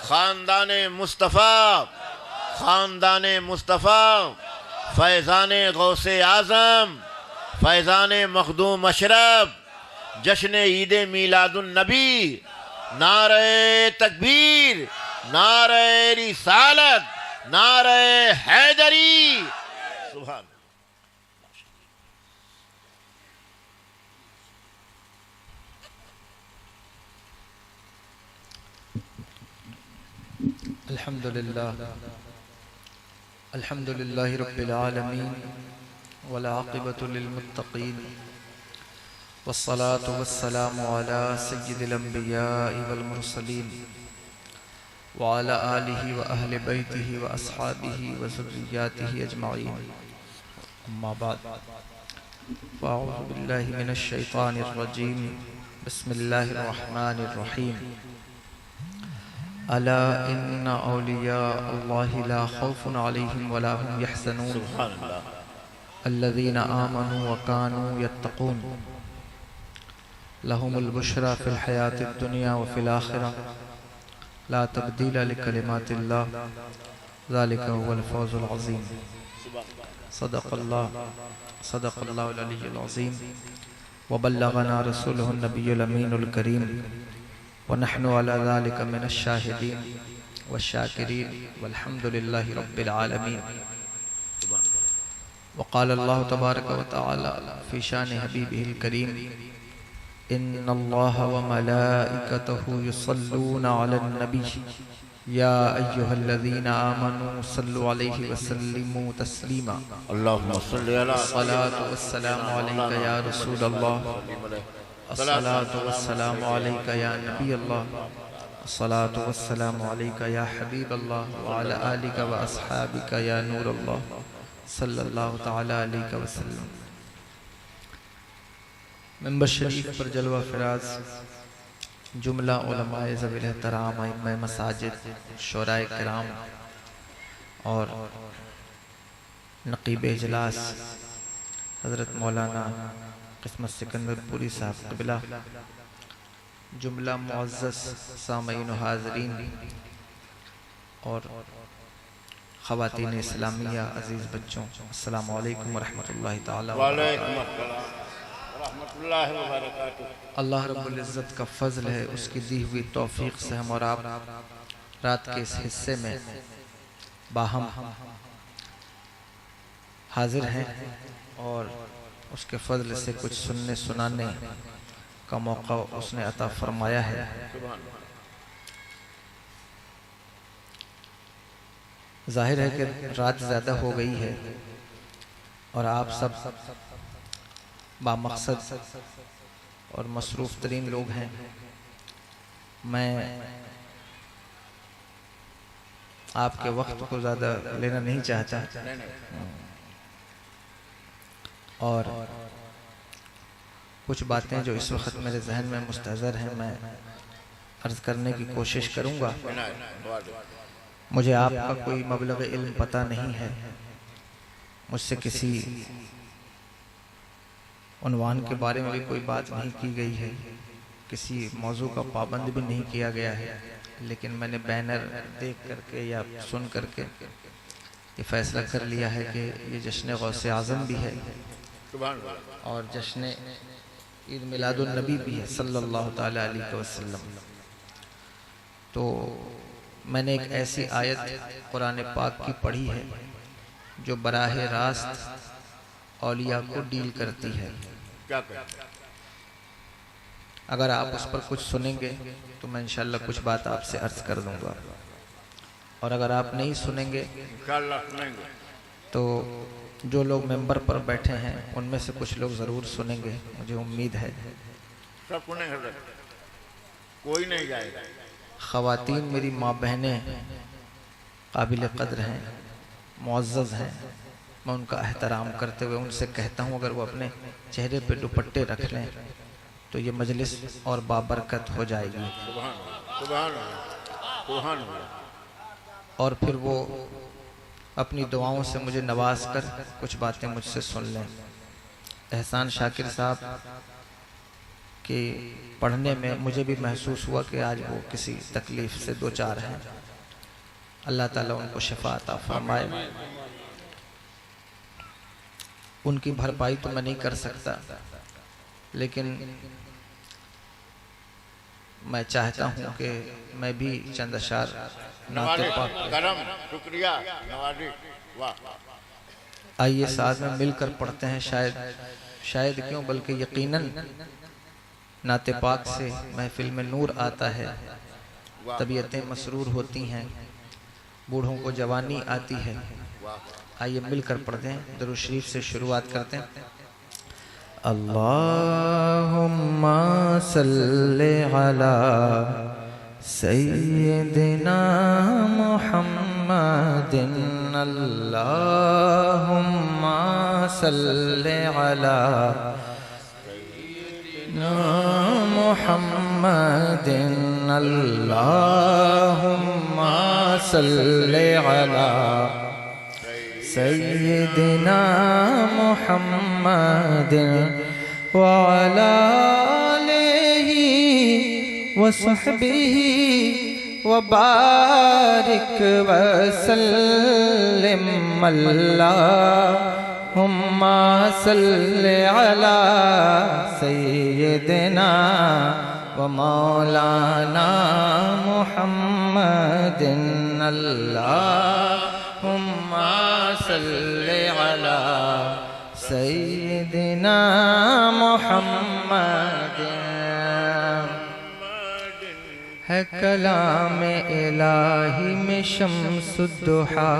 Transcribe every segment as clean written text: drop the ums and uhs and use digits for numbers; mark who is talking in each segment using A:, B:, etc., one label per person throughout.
A: ख़ानदान मुस्तफ़ा, ख़ानदान मुस्तफ़ा, फैज़ान गौसे आज़म, फैज़ान मखदूम अशरफ, जश्न ईद मीलादुन नबी, नारे तकबीर, नारे रिसालत, नारे हैदरी। सुभान
B: अल्हम्दुलिल्लाहि रब्बिल आलमीन वल आक़िबतु लिल मुत्तक़ीन वस्सलातु वस्सलामु अला सय्यिदिल अंबियाइ वल मुरसलीन व अला आलिहि व अहलि बैतिहि व अस्हाबिहि व ज़ुर्रिय्यातिहि अजमईन। अम्मा बाद फ़अऊज़ु बिल्लाहि मिनश शैतानिर रजीम। बिस्मिल्लाहिर रहमानिर रहीम। अला इन्ना औलिया अल्लाहि ला खौफुन अलैहिम वला हुम यहज़नून अल्लज़ीना आमनू व कानू यत्तक़ून लहुमुल बुशरा फ़िल हयातिद दुनिया व फ़िल आखिरह ला तब्दील लिकलिमातिल्लाह ज़ालिका हुवल फ़ौज़ुल अज़ीम। सदक़ल्लाहुल अलीयुल अज़ीम व बल्लगना रसूलुहुन नबियुल अमीनुल करीम व नहनु अला ज़ालिका मिनश शाहिदीन व शाकिरीन वल्हम्दुलिल्लाहि रब्बिल आलमीन। व क़ाल अल्लाहु तबारक व तआला फ़ी शानि हबीबिहिल करीम इन्नल्लाहा व मलाइकतहु युसल्लूना अलन नबी या अय्युहल्लज़ीना आमनू सल्लु अलैहि व सल्लिमू तस्लीमा।
A: अल्लाहुम्मा सल्लि अला
B: अस्सलातु वस्सलामु अलैका या रसूलल्लाह, अस्सलातु वस्सलामु अलैका या नबी अल्लाह, अस्सलातु वस्सलामु अलैका या हबीब अल्लाह व अला आलिका व अस्हाबिका या नूर अल्लाह सल्लल्लाहु तआला अलैहि वसल्लम। मेंबर शरीफ पर जलवा फिराज जुमला उलमाए ज़वील एहतराम, इमाम मसाजिद, शुराए किराम और नक़ीब इजलास हज़रत मौलाना क़िस्मत सिकंदरपुरी साहब क़िबला, जुमला मुअज़्ज़ज़ सामईन व हाज़रीन और ख़वातीन इस्लामिया अज़ीज़ बच्चों, अस्सलामु अलैकुम व रहमतुल्लाहि तआला व बरकातुहू। अल्लाह रब्बुल इज़्ज़त का फ़ज़ल है, उसकी दी हुई तौफ़ीक़ से हम और आप रात के इस हिस्से में बाहम हाजिर हैं और उसके फ़ज़ल से कुछ सुनने सुनाने का मौका उसने अता फ़रमाया है। ज़ाहिर है कि रात ज़्यादा हो गई है और आप सब बामक़सद और मसरूफ़ तरीन लोग हैं। मैं आपके वक्त को ज़्यादा लेना नहीं चाहता और कुछ बातें जो इस वक्त मेरे जहन में मुस्तहज़र हैं मैं अर्ज़ करने की कोशिश करूँगा। मुझे आपका कोई मबलग़ इल्म पता नहीं है, मुझसे किसी उन्वान के बारे में भी कोई बात नहीं की गई है, किसी मौजू का पाबंद भी नहीं किया गया है, लेकिन मैंने बैनर देख करके या सुन करके ये फ़ैसला कर लिया है कि ये जश्न गौसे आज़म भी है और जश्न ईद मिलादुन नबी भी है सल्लल्लाहु ताला अलैहि वसल्लम। तो मैंने एक ऐसी आयत कुरान पाक की पढ़ी है जो बराह रास्त औलिया को डील करती है। अगर आप उस पर कुछ सुनेंगे तो मैं इंशाअल्लाह कुछ बात आपसे अर्ज़ कर दूंगा और अगर आप नहीं सुनेंगे तो जो लोग मेंबर पर बैठे हैं उनमें से कुछ लोग ज़रूर सुनेंगे, मुझे उम्मीद है।
A: सब सुनेंगे, कोई नहीं जाएगा।
B: ख़वातीन मेरी माँ बहनें काबिल क़द्र हैं, मुअज़्ज़ज़ हैं, मैं उनका एहतराम करते हुए उनसे कहता हूँ अगर वो अपने चेहरे पे दुपट्टे रख लें तो ये मजलिस और बाबरकत हो जाएगी। और फिर वो अपनी दुआओं से मुझे नवाज कर कुछ बातें मुझसे सुन लें। एहसान शाकिर साहब कि पढ़ने में मुझे भी महसूस हुआ कि आज वो किसी तकलीफ़ से दो चार हैं। अल्लाह ताला उनको शिफा अता फरमाए। उनकी भरपाई तो मैं नहीं कर सकता, लेकिन मैं चाहता हूँ कि मैं भी चंद अशार नाते पाक
A: शुक्रिया नवाजी, वाह।
B: आइए साथ में मिलकर पढ़ते हैं। शायद क्यों बल्कि यकीनन नाते पाक से महफिल में नूर आता है, तबीयतें मसरूर होती हैं, बूढ़ों को जवानी आती है। आइए मिलकर पढ़ते हैं। दरूद शरीफ से शुरुआत करते हैं। अल्लाहुम्मा सल्ले अला सय्यिदिना मुहम्मदिन। अल्लाहुम्मा सल्ले अला सय्यिदिना मुहम्मदिन। अल्लाहुम्मा सल्ले अला सय्यिदिना मुहम्मदिन व अला आलिहि व सहबिहि व बारिक व सल्लिम। अल्लाहुम्मा सल्लि अला सय्यिदिना व मौलाना मुहम्मदिन। अल्लाहुम्मा सल्लि अला सय्यिदिना मुहम्मदिन। है कलाम इलाही में शम्सुद्दुहा,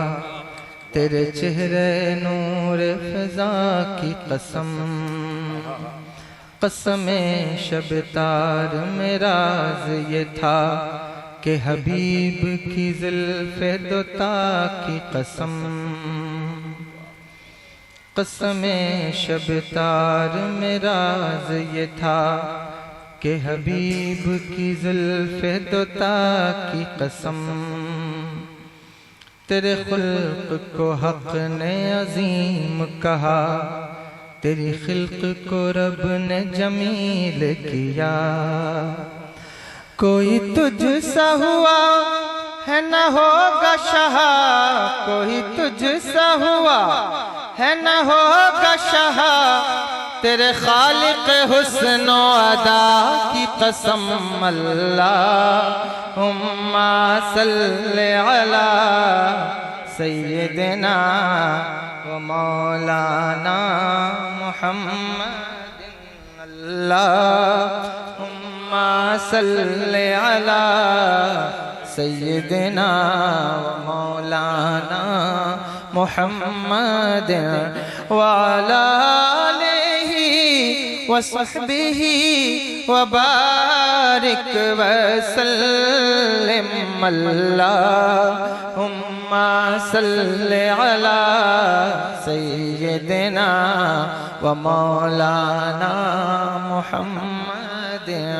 B: तेरे चेहरे नूर फ़िज़ा की कसम। कसमे शब तार में राज ये था कि हबीब की ज़ुल्फ़े दोता की कसम। कसमे शब तार में राज ये था कि हबीब की ज़ुल्फ़े दोता की कसम। तेरे खुल्क़ को हक़ ने अज़ीम कहा, तेरी खिल्क़ को रब ने जमील किया। कोई तुझसा हुआ है न होगा शाह, कोई तुझसा हुआ है न होगा शाह। तेरे खालिक हुस्न अदा की कसम। अल्लाहुम्मा सल्लि अला सय्यिदिना व मौलाना मुहम्मदिन। अल्लाहुम्मा सल्लि अला सय्यिदिना व मौलाना मुहम्मदिन व अला आलिहि व सहबिहि व बारिक व सल्लिम। अल्लाहुम्मा सल्लि अला सय्यिदिना व मौलाना मुहम्मदिन।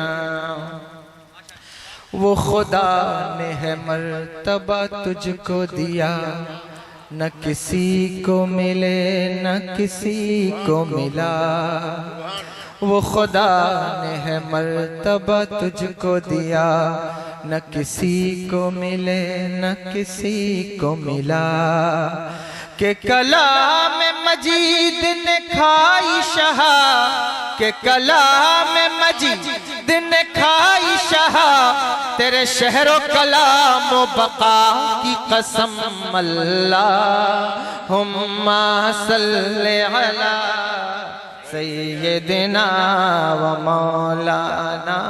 B: वो खुदा ने है मर्तबा तुझको दिया, न किसी को मिले न किसी को मिला। वो खुदा ने है मर्तबा तुझको दिया, न किसी को मिले न किसी को मिला। के कलाम मजीद ने खाई शहा, के कलाम मजीद ने खाई शहा। तेरे शहरो कलाम बका की कसम। अल्लाहुम्मा सल्लि अला सय्यिदिना व मौलाना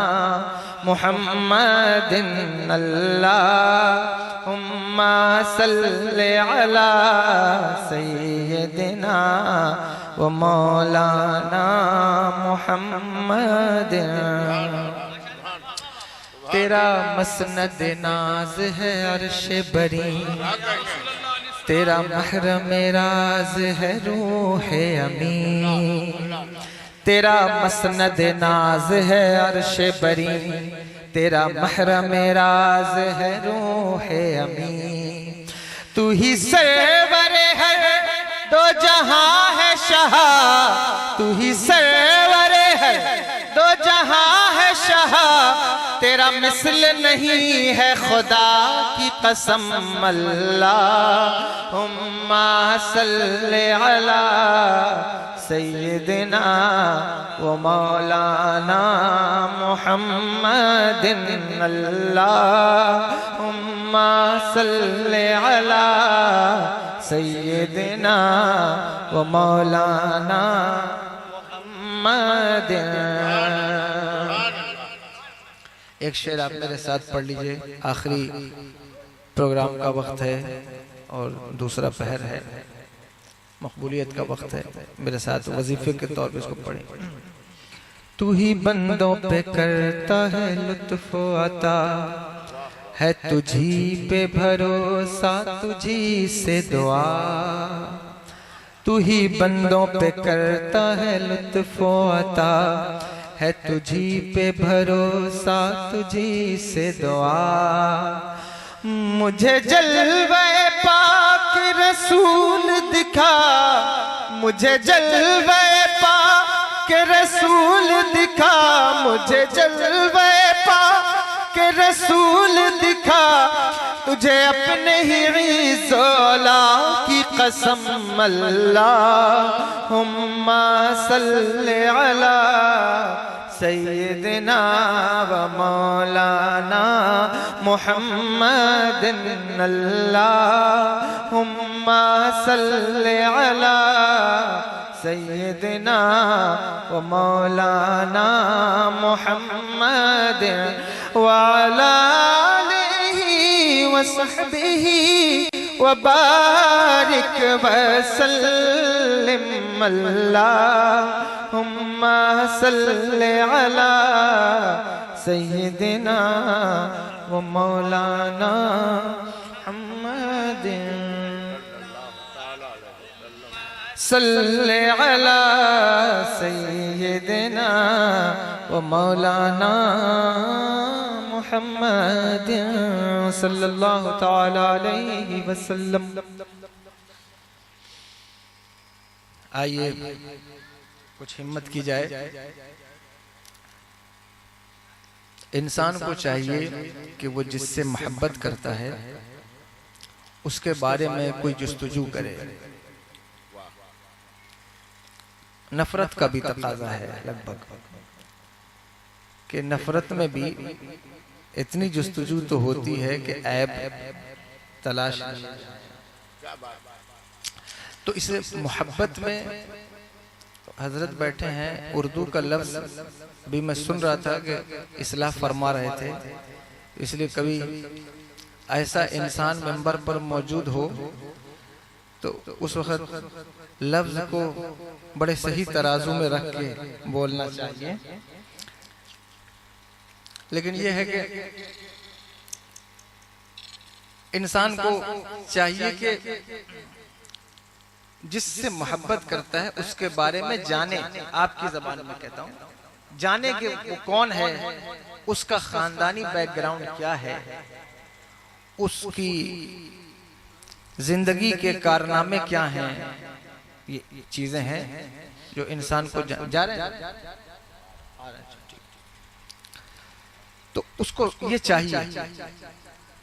B: मुहम्मदिन। अल्लाहुम्मा सल्लि अला सय्यिदिना व मौलाना मुहम्मदिन। तेरा मसनद नाज है अर्श बरी, तेरा महरम राज है रूह अमी। तेरा मसनद नाज है अर्श बरी, तेरा महरम राज है रूह अमी। तू ही सरवर है दो जहां है शाह, तू ही सरवर है दो जहां तेरा मिसल नहीं है खुदा की कसम अल्लाहुम्मा सल्ली अला सय्यिदिना व मौलाना मुहम्मदिन अल्लाहुम्मा सल्ली अला सय्यिदिना व मौलाना मुहम्मदिन। एक शेर आप मेरे साथ पढ़ लीजिए, आखिरी प्रोग्राम का वक्त है और दूसरा पहर है, मकबूलियत का वक्त है। मेरे साथ वजीफे के तौर पे इसको पढ़ें। तू ही बंदों पे करता है लुत्फ अता, है तुझी पे भरोसा तुझी से दुआ। तू ही बंदों पे करता है लुत्फ अता, है तुझी पे भरोसा तुझी से दुआ। मुझे जलवे पाक रसूल दिखा, मुझे जलवे पाक रसूल दिखा, मुझे जलवे पाक रसूल दिखा, तुझे अपने ही ज़ोला की कसम अल्लाहुम्मा सल्ली अला सय्यिदिना व मौलाना मुहम्मदिन अल्लाहुम्मा सल्ली अला सय्यिदिना व मौलाना मुहम्मदिन व अला आलिहि व सहबिहि व बारिक व सल्लिम अल्लाहुम्मा सल्ली अला सय्यिदिना व मौलाना मुहम्मदिन सल्ली अला सय्यिदिना व मौलाना मुहम्मदिन सल्लल्लाहु तआला अलैहि वसल्लम। आइए कुछ हिम्मत की जाए। इंसान को चाहिए कि वो जिससे मोहब्बत करता है उसके बारे में कोई जुस्तजू करे। नफरत का भी तकाजा है लगभग कि नफरत में भी इतनी जुस्तजू तो होती है कि ऐब तलाश। तो इसे मोहब्बत में हजरत बैठे हैं, उर्दू का लफ्ज भी मैं सुन रहा था कि इस्लाह फरमा रहे थे, इसलिए कभी ऐसा इंसान मेंबर पर मौजूद हो तो उस वक्त लफ्ज को बड़े सही तराजू में रख के बोलना चाहिए। लेकिन यह है कि इंसान को चाहिए कि जिससे मोहब्बत करता है उसके बारे में जाने। आपकी जबान में कहता हूं, जाने कि वो कौन है, उसका खानदानी बैकग्राउंड क्या है, उसकी जिंदगी के कारनामे क्या हैं। ये चीजें हैं जो इंसान को जा रहे हैं। तो उसको ये चाहिए।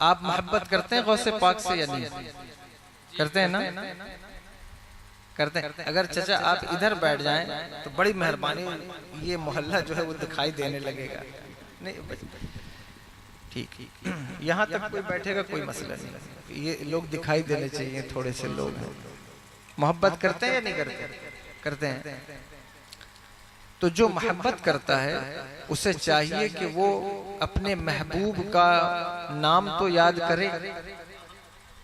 B: आप मोहब्बत करते हैं गौसे पाक से या नहीं करते हैं? ना करते हैं। अगर चचा आप इधर बैठ जाएं तो बड़ी मेहरबानी, ये मोहल्ला जो है वो दिखाई देने लगेगा। नहीं ठीक, यहाँ तक कोई बैठेगा कोई मसला नहीं, ये लोग दिखाई देने चाहिए। थोड़े से लोग हैं, मोहब्बत करते हैं या नहीं करते? करते हैं। तो जो मोहब्बत करता है उसे चाहिए कि वो अपने महबूब का नाम तो याद करे।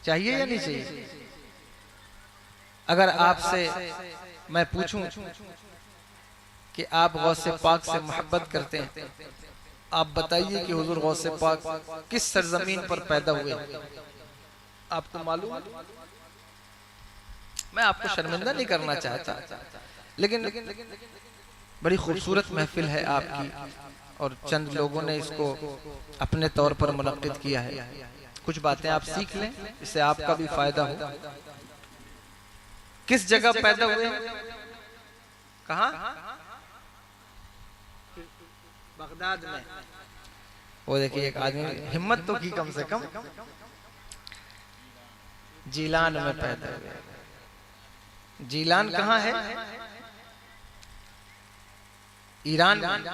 B: चाहिए या नहीं चाहिए? अगर आपसे मैं पूछूं कि आप गौसे पाक से मोहब्बत करते हैं, आप बताइए कि हुजूर गौसे पाक किस सरजमीन पर पैदा हुए, आपको मालूम? मैं आपको शर्मिंदा नहीं करना चाहता, लेकिन बड़ी खूबसूरत महफिल है आपकी और चंद लोगों ने इसको अपने तौर पर मुनक्किद किया है। कुछ बातें आप सीख लें, इससे आपका भी फायदा हो। किस जगह पैदा हुए? कहाँ? बगदाद में। वो देखिए एक आदमी हिम्मत तो की कम से कम, जीलान में पैदा हुए। जीलान कहाँ है? ईरान में।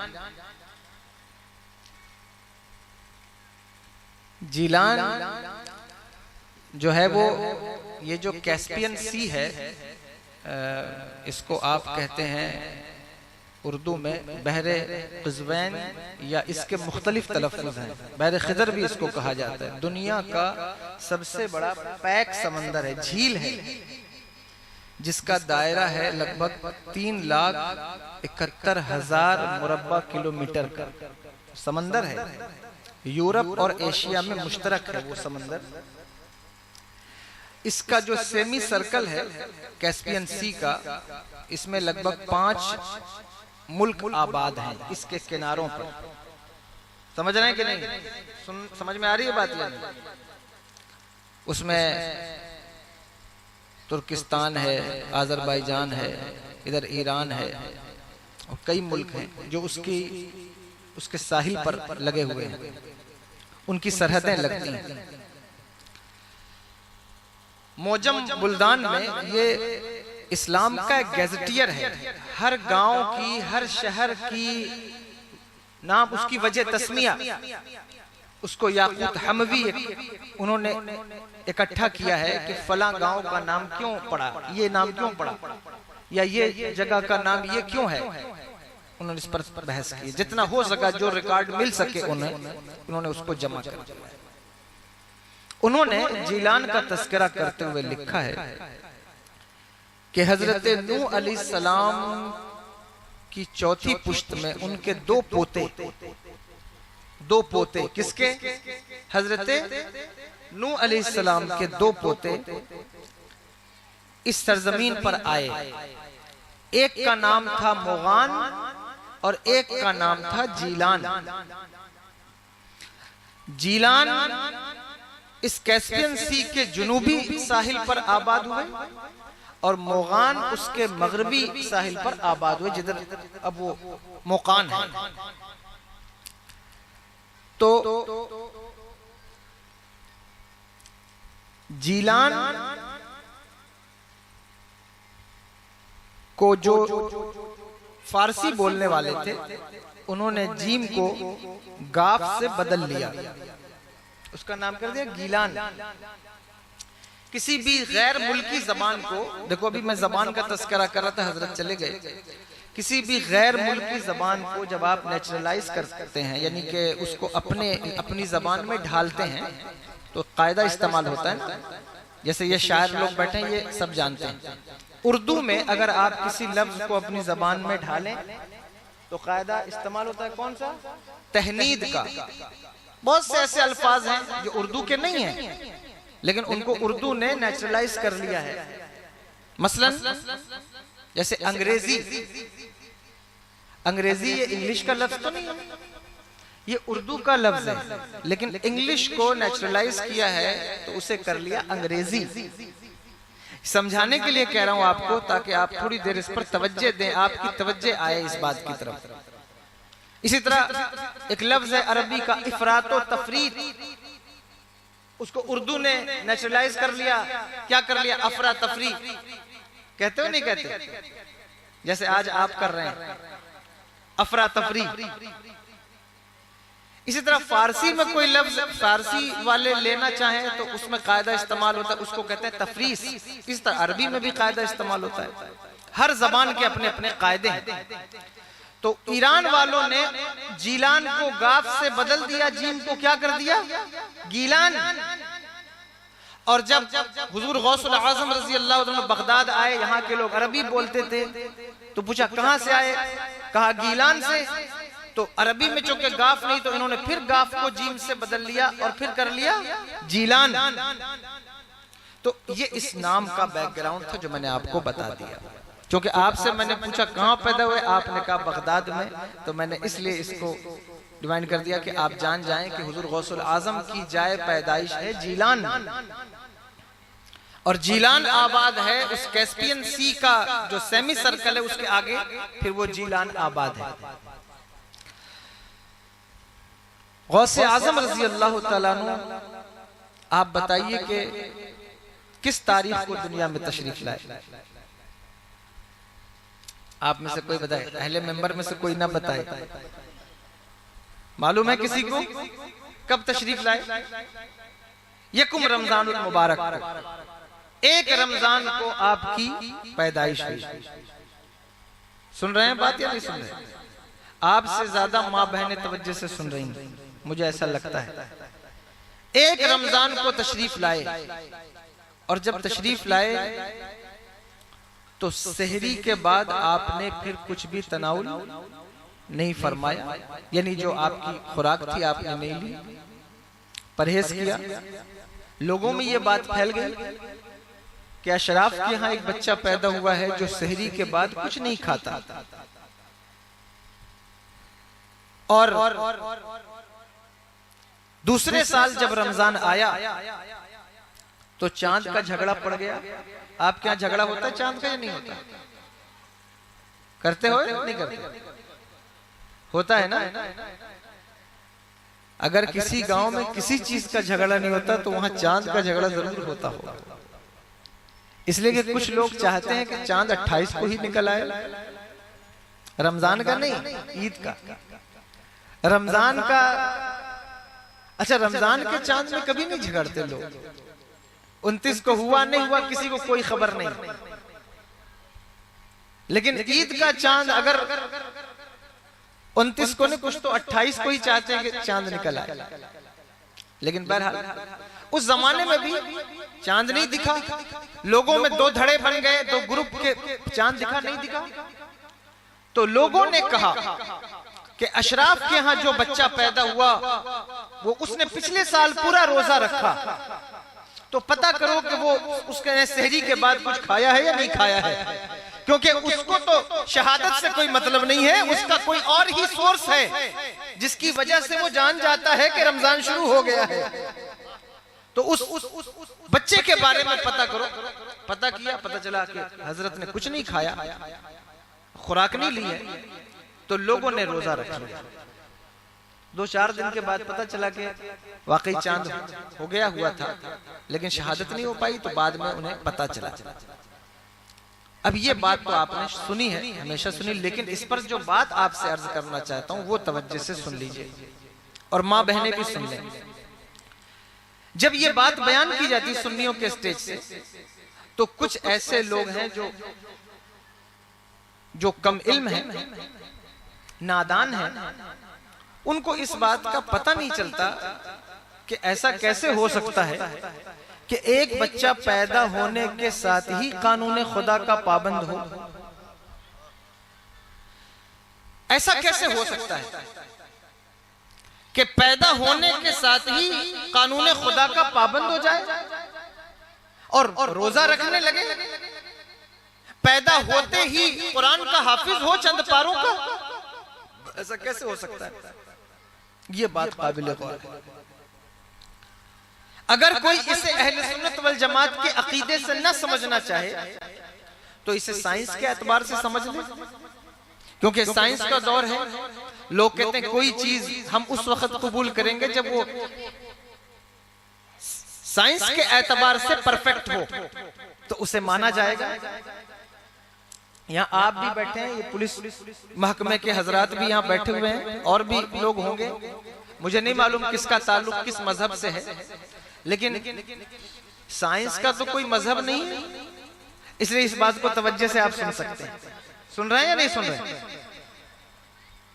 B: जीलान जो है वो ये जो कैस्पियन सी है, इसको आप कहते हैं उर्दू में बहरे क़ज़वैन, या इसके मुख्तलिफ तलफ़्फ़ुज़ हैं। बहरे ख़िज़र भी इसको कहा जाता है। दुनिया का सबसे बड़ा पैक समंदर है, झील है, जिसका दायरा है लगभग 3,71,000 मुरब्बा किलोमीटर का समंदर है। यूरोप और एशिया में मुश्तरक है वो समंदर। इसका जो सेमी सर्कल है कैस्पियन सी का, इसमें लगभग 5 मुल्क आबाद हैं इसके किनारों पर। समझ रहे हैं कि नहीं? समझ में आ रही है बात? या नहीं? उसमें तुर्किस्तान है, अज़रबैजान है, इधर ईरान है और कई मुल्क हैं जो उसके साहिल पर लगे हुए हैं, उनकी सरहदें लगती हैं। मोजम बुल्दान में ये इस्लाम का एक गैजेटियर है। हर गांव की, हर शहर की नाम, उसकी वजह तस्मिया, उसको याकूत हमवी उन्होंने इकट्ठा किया है कि फला गांव का नाम क्यों पड़ा, ये नाम क्यों पड़ा, या ये जगह का नाम ये क्यों है। उन्होंने इस पर बहस की, जितना हो सका जो रिकॉर्ड मिल सके उन्होंने उसको जमा कर दिया। उन्होंने जीलान का तस्करा करते हुए लिखा है कि हजरत नूह अलैहिस्सलाम की चौथी पुश्त में उनके दो पोते, किसके? हजरत नूह अलैहिस्सलाम के 2 पोते इस सरजमीन पर आए। एक का नाम था मोगान और एक का नाम था जीलान। जीलान इस कैस्पियन सी के जुनूबी साहिल पर आबाद हुए और मोगान उसके मगरबी साहिल पर आबाद हुए, जिधर अब वो मोकान है। तो जीलान को जो फारसी बोलने वाले थे, उन्होंने जीम को गाफ से बदल लिया, उसका नाम कर दिया गीलान। किसी भी गैर मुल्की जबान को, देखो अभी मैं जबान का तस्करा कर रहा था, हजरत चले गए। किसी भी गैर मुल्की जबान को जब आप नेचुरलाइज करते हैं, यानी कि उसको अपनी जबान में ढालते हैं, तो कायदा इस्तेमाल होता है ना। जैसे ये शायर लोग बैठे हैं, ये सब जानते हैं। उर्दू में अगर आप किसी लफ्ज को अपनी जबान में ढालें तो कायदा इस्तेमाल होता है कौन सा? तहनीद का। बहुत से ऐसे अल्फाज हैं जो उर्दू के नहीं हैं, लेकिन उनको उर्दू ने नेचुरलाइज कर लिया है। मसलन जैसे अंग्रेजी ये इंग्लिश का लफ्ज तो नहीं है, ये उर्दू का लफ्ज है, लेकिन इंग्लिश को नेचुरलाइज किया है तो उसे कर लिया अंग्रेजी। समझाने के लिए कह रहा हूं आपको, ताकि आप थोड़ी देर इस पर तवज्जो दें, आपकी तवज्जो आए इस बात की तरफ। इसी तरह एक लफ्ज है अरबी का इफरात और तफरीत, उसको उर्दू ने नेचुरलाइज कर लिया। क्या कर लिया? अफरा तफरी। कहते हो नहीं कहते? जैसे आज आप कर रहे हैं अफरा तफरी। इसी तरह फारसी में कोई लफ्ज फारसी वाले लेना चाहें तो उसमें कायदा इस्तेमाल होता है, उसको कहते हैं तफरीस। इस तरह अरबी में भी कायदा इस्तेमाल होता है। हर जबान के अपने अपने कायदे हैं। तो ईरान वालों ने जीलान को गाफ से बदल दिया, जीम को क्या कर दिया? गीलान। और जब हुजूर गौसुल आजम रजी अल्लाह अन्हु बगदाद आए, यहाँ के लोग अरबी बोलते थे, तो पूछा कहाँ से आए? कहा गीलान से। तो अरबी में चूंकि गाफ नहीं, तो इन्होंने फिर गाफ को जीम से बदल लिया और फिर कर लिया जीलान। तो ये इस नाम का बैकग्राउंड था जो मैंने आपको बता दिया। क्योंकि आपसे मैंने पूछा कहाँ पैदा हुए, आपने कहा बगदाद में, तो मैंने इसलिए इसको डिवाइड कर दिया कि आप जान जाएं कि हुजूर गौसुल आजम की जाए पैदाइश है जीलान, और जीलान आबाद है उस कैस्पियन सी का जो सेमी सर्कल है, उसके आगे फिर वो जीलान आबाद है। गौसे आजम रजी अल्लाह ताला अन्हु, आप बताइए कि किस तारीख को दुनिया में तशरीफ लाए? आप में से कोई बताए, अहले मेंबर में से कोई ना बताए। मालूम है किसी को कब तशरीफ लाए? यकुम रमजानुल मुबारक को, 1 रमजान को आपकी पैदाइश हुई। सुन रहे हैं बात या नहीं सुन रहे? आपसे ज्यादा माँ बहनें तवज्जो से सुन रही हैं, मुझे ऐसा लगता है। 1 रमजान को तशरीफ लाए, और जब तशरीफ लाए तो सहरी के बाद आपने फिर कुछ भी तनाउल नहीं फरमाया, यानी जो आपकी खुराक थी आपने नहीं ली, परहेज किया। लोगों में ये बात फैल गई कि अशराफ के यहाँ एक बच्चा पैदा हुआ है जो सहरी के बाद कुछ नहीं खाता, और दूसरे साल जब रमजान आया तो चांद का झगड़ा पड़ गया। आपके यहाँ झगड़ा होता है चांद का या नहीं होता? करते हो नहीं करते? होता है ना। अगर किसी गांव में किसी चीज का झगड़ा नहीं होता तो वहां चांद का झगड़ा जरूर होता होगा। इसलिए कि कुछ लोग चाहते हैं कि चांद 28 को ही निकल आए, रमजान का नहीं, ईद का। रमजान का, अच्छा रमजान के चांद में कभी नहीं झगड़ते लोग। 29 को हुआ नहीं हुआ किसी को कोई खबर नहीं, लेकिन ईद का चांद अगर 29 को नहीं कुछ तो 28 को ही चाहते हैं कि चांद निकल आए। लेकिन बहरहाल उस जमाने में भी चांद नहीं दिखा, लोगों में 2 धड़े बन गए, 2 ग्रुप के, चांद दिखा नहीं दिखा। तो लोगों ने कहा कि अशराफ के यहाँ जो बच्चा पैदा हुआ वो उसने पिछले साल पूरा रोजा रखा, तो पता करो कि वो उसके सहरी के बाद कुछ खाया है या नहीं खाया है, क्योंकि उसको तो शहादत से कोई मतलब नहीं है, उसका कोई और ही सोर्स है जिसकी वजह से वो जान जाता है कि रमजान शुरू हो गया है। तो उस बच्चे के बारे में पता करो। पता किया, पता चला कि हजरत ने कुछ नहीं खाया, खुराक नहीं ली है, तो लोगों ने रोजा रख लिया। 2-4 दिन के बाद पता चला कि वाकई चांद हो गया हुआ था, लेकिन शहादत नहीं हो पाई, तो बाद में उन्हें पता चला। अब ये बात तो आपने सुनी है, हमेशा सुनी, लेकिन इस पर जो बात आपसे अर्ज करना चाहता हूं वो तवज्जो से सुन लीजिए, और माँ बहनें भी सुन लें। जब ये बात बयान की जाती सुन्नियों के स्टेज से, तो कुछ ऐसे लोग हैं जो कम इल्म है, नादान है, उनको इस बात का पता नहीं चलता कि ऐसा कैसे हो सकता है कि एक बच्चा पैदा होने के साथ ही कानून खुदा का पाबंद हो। ऐसा कैसे हो सकता है कि पैदा होने के साथ ही कानून खुदा का पाबंद हो जाए और रोजा रखने लगे? पैदा होते ही कुरान का हाफिज हो चंद पारों का? ऐसा कैसे हो सकता है? ये बात काबिल गौर है। अगर कोई इसे अहले सुन्नत वल जमात के अकीदे से न समझना चाहे तो इसे साइंस के एतबार से समझ ले, क्योंकि साइंस का दौर है। लोग कहते हैं कोई चीज हम उस वक्त कबूल करेंगे जब वो साइंस के एतबार से परफेक्ट हो, तो उसे माना जाएगा। यहाँ आप भी बैठे हैं, ये पुलिस महकमे के हजरात भी यहाँ बैठे हुए हैं, और भी लोग होंगे। मुझे नहीं मालूम किसका ताल्लुक किस मजहब से है, लेकिन साइंस का तो कोई मजहब नहीं है, इसलिए इस बात को तवज्जो से आप सुन सकते हैं। सुन रहे हैं या नहीं सुन रहे हैं?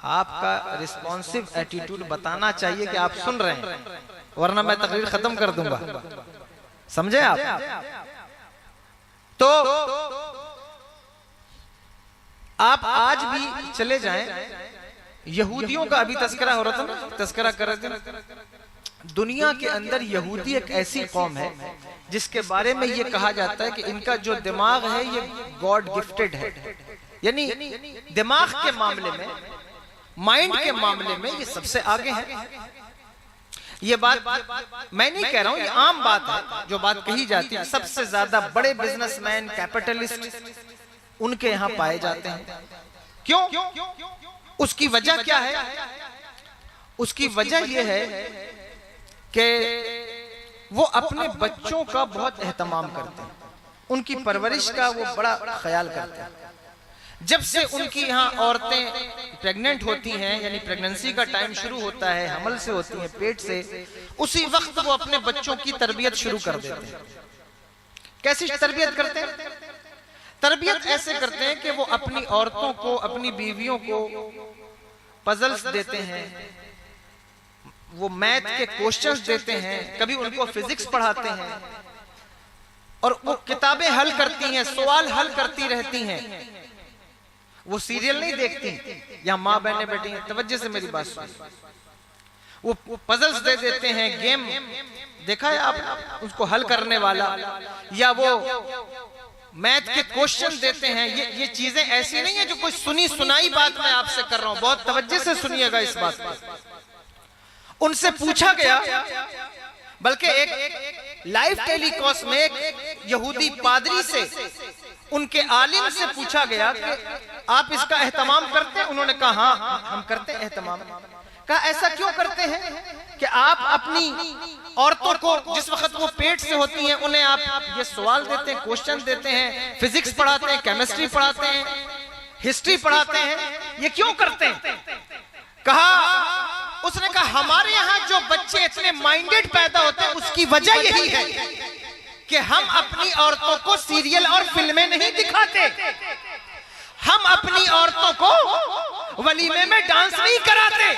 B: आपका रिस्पॉन्सिव एटीट्यूड बताना चाहिए कि आप सुन रहे हैं, वरना मैं तकरीर खत्म कर दूंगा। समझे आप? तो आप आज भी चले जाएं, यहूदियों का अभी तस्करा हो रहा था, तस्करा कर रहे थे। दुनिया के अंदर यहूदी एक ऐसी कौम है जिसके बारे में ये कहा जाता है कि इनका जो दिमाग है ये गॉड गिफ्टेड है, यानी दिमाग के मामले में, माइंड के मामले में ये सबसे आगे है। ये बात मैं नहीं कह रहा हूं, ये आम बात है जो बात कही जाती है। सबसे ज्यादा बड़े बिजनेसमैन, कैपिटलिस्ट उनके यहां पाए जाते हैं। क्यों? उसकी वजह क्या है? उसकी वजह यह है कि वो अपने बच्चों का बहुत एहतमाम करते हैं, उनकी परवरिश का वो बड़ा ख्याल करते हैं। जब से उनकी यहाँ औरतें प्रेग्नेंट होती हैं, यानी प्रेगनेंसी का टाइम शुरू होता है, हमल से होती हैं, पेट से, उसी वक्त वो अपने बच्चों की तरबियत शुरू कर देते हैं। कैसी तरबियत करते हैं? तरबियत ऐसे करते हैं कि वो अपनी औरतों को, अपनी बीवियों को पजल्स देते हैं, वो मैथ के क्वेश्चंस देते हैं, कभी उनको फिजिक्स पढ़ाते हैं, और वो किताबें हल करती हैं, सवाल हल करती रहती हैं। वो सीरियल नहीं देखती, यहाँ माँ बहनें बैठी हैं, तवज्जो से मेरी बात सुन। वो पजल्स दे देते हैं, गेम देखा है आप उसको हल करने वाला, या वो मैथ के क्वेश्चन देते हैं। ये चीजें ऐसी नहीं है जो कोई सुनी सुनाई बात मैं आपसे कर रहा हूं, बहुत तवज्जो से सुनिएगा इस बात को। उनसे पूछा गया, बल्कि एक लाइव टेलीकास्ट में एक यहूदी पादरी से, उनके आलिम से पूछा गया कि आप इसका एहतमाम करते हैं? उन्होंने कहा हाँ हम करते हैं एहतमाम। कहा ऐसा क्यों करते हैं कि आप अपनी औरतों को जिस वक्त वो पेट से होती हैं उन्हें आप ये सवाल देते हैं, क्वेश्चन देते हैं, फिजिक्स पढ़ाते हैं, केमिस्ट्री पढ़ाते हैं, हिस्ट्री पढ़ाते हैं, ये क्यों करते हैं? उसने कहा हमारे यहाँ जो बच्चे इतने माइंडेड पैदा होते हैं उसकी वजह यही है कि हम अपनी औरतों को सीरियल और फिल्में नहीं दिखाते, हम अपनी औरतों को वलीमे में डांस नहीं कराते,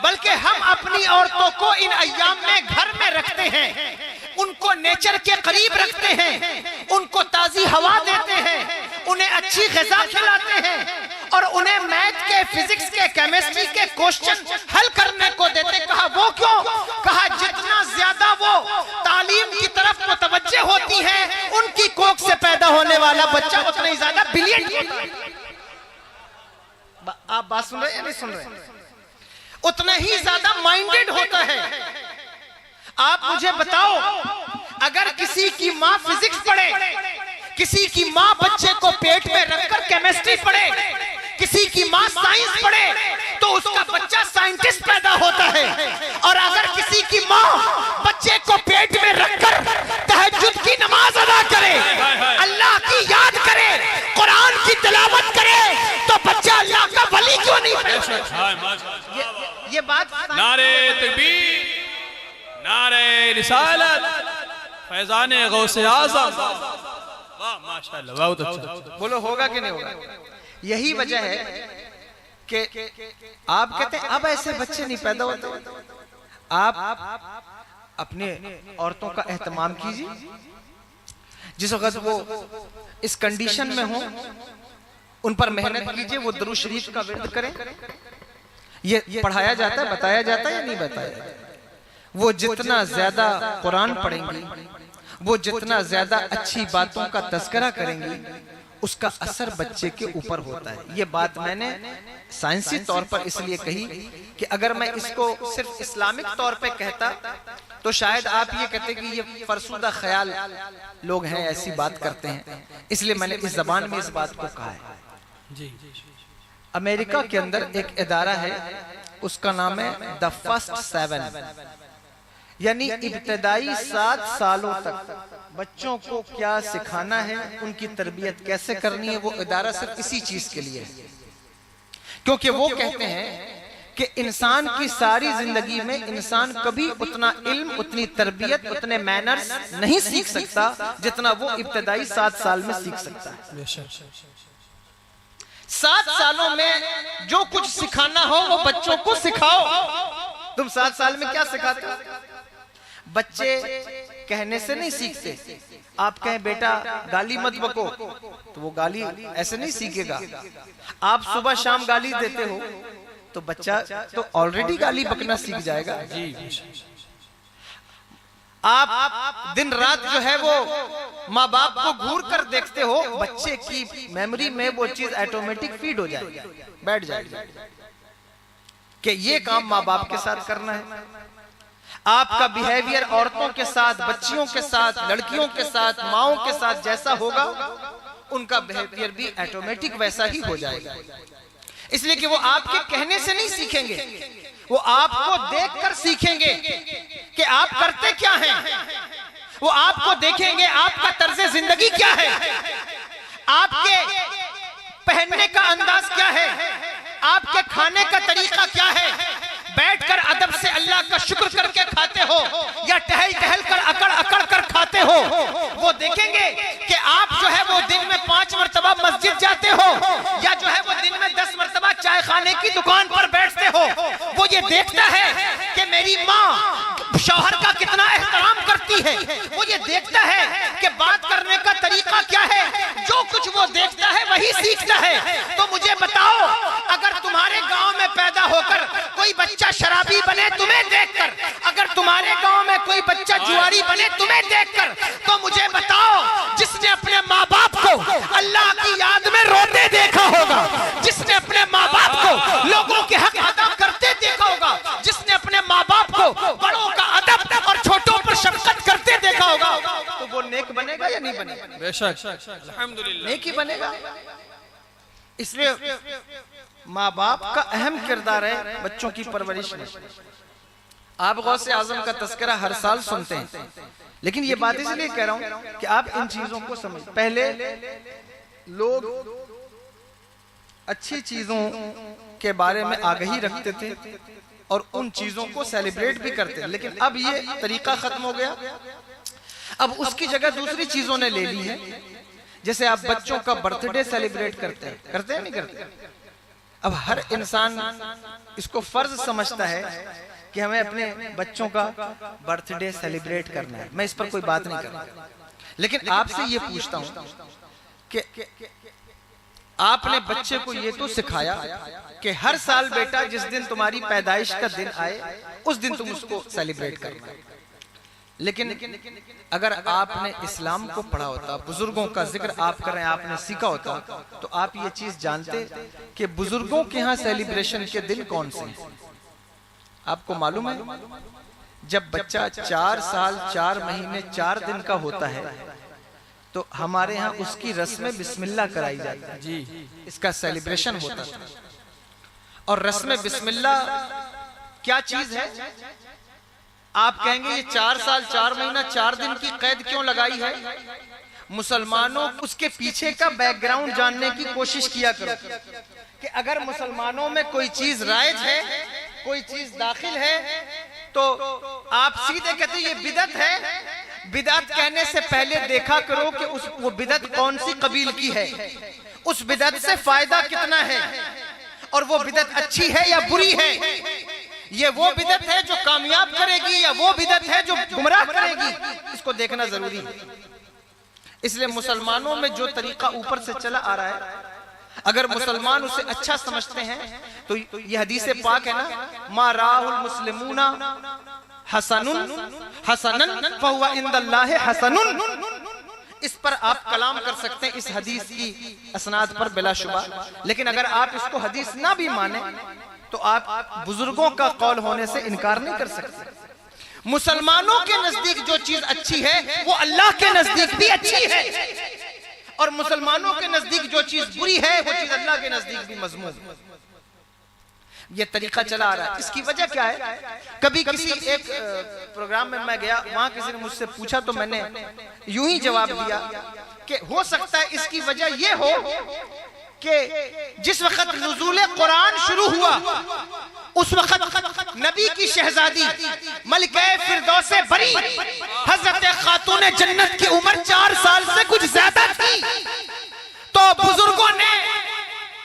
B: बल्कि हम अपनी औरतों को इन अय्याम में घर में रखते हैं, उनको नेचर के करीब रखते हैं, उनको ताजी हवा देते हैं, उन्हें अच्छी ग़िज़ा खिलाते हैं, और उन्हें मैथ के, फिजिक्स के, केमिस्ट्री के क्वेश्चन हल करने को देते। कहा वो क्यों? कहा जितना ज्यादा वो तालीम की तरफ मुतवज्जे होती है, उनकी कोख से पैदा होने वाला बच्चा उतना ही ज्यादा ब्रिलियंट होता है। आप बात सुन रहे हैं या नहीं सुन रहे? उतना ही ज्यादा माइंडेड होता है। आप मुझे बताओ, अगर किसी की माँ फिजिक्स पढ़े, किसी की माँ बच्चे को पेट में रखकर केमिस्ट्री पढ़े, किसी की माँ साइंस पढ़े, तो उसका बच्चा साइंटिस्ट पैदा होता है। और अगर किसी की माँ बच्चे को पेट में रखकर तहज्जुद की नमाज अदा करे, अल्लाह की याद करे, कुरान की तिलावत करे, तो बच्चा अल्लाह का वली क्यों नहीं पैदा? ये बात
C: नारे तकबीर, नारे रिसालत, फैज़ाने गौसे आज़म, वाह माशाअल्लाह, बहुत अच्छा।
B: बोलो होगा कि नहीं होगा? यही वजह है कि आप कहते हैं अब ऐसे बच्चे नहीं पैदा होते। आप अपने औरतों का एहतमाम कीजिए, जिस वक्त वो इस कंडीशन में हो उन पर मेहनत कीजिए, वो दुरूद शरीफ का विर्द करें। ये पढ़ाया जाता है, बताया जाता है या नहीं बताया? वो जितना ज्यादा कुरान पढ़ेंगी, वो जितना ज्यादा अच्छी बातों का तज़किरा करेंगी, उसका असर बच्चे के ऊपर होता है। ये बात मैंने साइंसी तौर पर इसलिए कही कि अगर मैं इसको सिर्फ इस्लामिक तौर पे कहता तो शायद आप ये कहते कि ये फरसुदा ख्याल लोग हैं, ऐसी बात करते हैं, इसलिए मैंने इस जबान में इस बात को कहा है। अमेरिका के अंदर एक इदारा है, उसका नाम है द फर्स्ट 7, यानी इब्तदाई 7 सालों तक बच्चों को क्या सिखाना है, उनकी तरबियत कैसे करनी है, वो इदारा सिर्फ इसी चीज के लिए है। क्योंकि वो कहते हैं कि इंसान की सारी जिंदगी में इंसान कभी उतना इल्म, उतनी तरबियत, उतने मैनर्स नहीं सीख सकता जितना वो इब्तदाई 7 साल में सीख सकता है। 7 सालों में जो कुछ सिखाना हो वो बच्चों को सिखाओ। तुम 7 साल में क्या सिखाते हो? बच्चे कहने से नहीं सीखते। आप कहें बेटा गाली मत बको, तो वो गाली ऐसे नहीं सीखेगा। आप सुबह शाम गाली देते हो तो बच्चा तो ऑलरेडी गाली बकना सीख जाएगा। आप दिन रात जो है वो माँ बाप को घूर कर देखते हो, बच्चे की मेमोरी में वो चीज ऑटोमेटिक फीड हो जाएगी, बैठ जाएगी कि ये काम माँ बाप के साथ करना है। आपका बिहेवियर औरतों के साथ, बच्चियों के साथ, लड़कियों के साथ, माओं के साथ जैसा होगा, उनका बिहेवियर भी ऑटोमेटिक वैसा ही हो जाएगा। इसलिए कि वो आपके कहने से नहीं सीखेंगे, वो आपको देखकर सीखेंगे कि आप करते क्या हैं। वो आपको देखेंगे आपका तर्ज जिंदगी क्या है, आपके पहनने का अंदाज क्या है, आपके खाने का तरीका क्या है, बैठकर अदब से अल्लाह का शुक्र करके खाते हो या टहल टहल कर अकड़ अकड़ कर खाते हो। वो देखेंगे कि आप जो है वो दिन में 5 मरतबा मस्जिद जाते हो या जो है वो दिन में 10 मरतबा चाय खाने की दुकान पर बैठते हो। वो ये देखता है कि मेरी माँ शौहर का कितना एहतराम करती है। वो ये देखता है कि बात करने का तरीका क्या है। जो कुछ वो देखता है वही सीखता है। तो मुझे बताओ, अगर तुम्हारे गांव में पैदा होकर कोई बच्चा शराबी बने तुम्हें देखकर, अगर तुम्हारे गांव में कोई बच्चा जुआरी बने तुम्हें देखकर, तो मुझे बताओ जिसने अपने माँ बाप को अल्लाह की याद में रोते देखा होगा, जिसने अपने माँ बाप को लोगों के हक अदा करते देखा होगा, जिसने अपने माँ बाप को बड़ों का अदब और छोटों पर शफकत करते देखा होगा, तो वो नेक बनेगा या नहीं बनेगा?
C: बेशक, अल्हम्दुलिल्लाह
B: नेक ही बनेगा। इसलिए माँ बाप का अहम किरदार है बच्चों की परवरिश में। आप गौसे आजम का तस्करा हर साल सुनते हैं, लेकिन ये बात इसलिए कह रहा हूं कि आप इन चीजों को समझ। पहले लोग अच्छी चीजों के बारे में आगाही रखते थे और उन चीजों को सेलिब्रेट भी करते, लेकिन अब ये तरीका खत्म हो गया। अब उसकी जगह दूसरी चीजों ने ले ली है। जैसे आप बच्चों का बर्थडे सेलिब्रेट करते हैं नहीं करते? अब हर इंसान इसको फर्ज समझता है कि हमें अपने बच्चों का बर्थडे सेलिब्रेट करना है। मैं इस पर कोई बात नहीं कर रहा, लेकिन आपसे ये पूछता हूं कि आपने बच्चे को ये तो सिखाया कि हर साल बेटा जिस दिन तुम्हारी पैदाइश का दिन आए उस दिन तुम उसको सेलिब्रेट करना, लेकिन अगर आपने इस्लाम को पढ़ा होता, बुजुर्गों का जिक्र आप कर रहे हैं, आपने सीखा होता, तो आप ये चीज जानते कि बुजुर्गों के यहाँ सेलिब्रेशन के दिन कौन से हैं। आपको मालूम है जब बच्चा 4 साल 4 महीने 4 दिन का होता है तो हमारे यहाँ उसकी रस्म बिस्मिल्लाह कराई जाती है जी, इसका सेलिब्रेशन होता है। और रस्म बिस्मिल्लाह क्या चीज है? आप कहेंगे ये 4 साल 4 महीना 4 दिन की कैद क्यों लगाई है? मुसलमानों उसके पीछे का बैकग्राउंड जानने की कोशिश किया करो कि अगर मुसलमानों में कोई चीज राइज है, कोई चीज दाखिल है, तो आप सीधे कहते ये बिदअत है। बिदअत कहने से पहले देखा करो कि वो बिदअत कौन सी कबील की है, उस बिदअत से फायदा कितना है, और वो बिदअत अच्छी है या बुरी है। ये वो बिदअत है जो कामयाब करेगी या वो बिदअत है जो गुमराह करेगी, इसको देखना जरूरी है। इसलिए मुसलमानों में जो तरीका ऊपर से चला आ रहा है, अगर मुसलमान उसे अच्छा समझते हैं तो ये हदीस पाक है ना, मा राहुल मुस्लिमूना हसनुन हसनन फहुवा इंदल्लाहि हसनुन। इस पर आप कलाम कर सकते हैं इस हदीस की असनाद पर बिलाशुबा, लेकिन अगर आप इसको हदीस ना भी माने तो आप बुजुर्गों का कौल होने से इनकार नहीं कर सकते। मुसलमानों के नजदीक जो चीज अच्छी है वो अल्लाह के नजदीक भी अच्छी है, और मुसलमानों के नजदीक जो चीज बुरी है वो चीज अल्लाह के नजदीक भी मज़मूम। ये तरीका चला आ रहा है। इसकी वजह क्या है? कभी किसी एक प्रोग्राम में मैं गया, वहां किसी ने मुझसे पूछा तो मैंने यूं ही जवाब दिया कि हो सकता है इसकी वजह ये हो कि जिस वक्त नुज़ूल कुरान शुरू हुआ उस वक्त नबी की शहजादी मलिका फिरदौसे बरी हजरत खातून जन्नत की उम्र 4 साल से कुछ ज्यादा थी। तो बुजुर्गों ने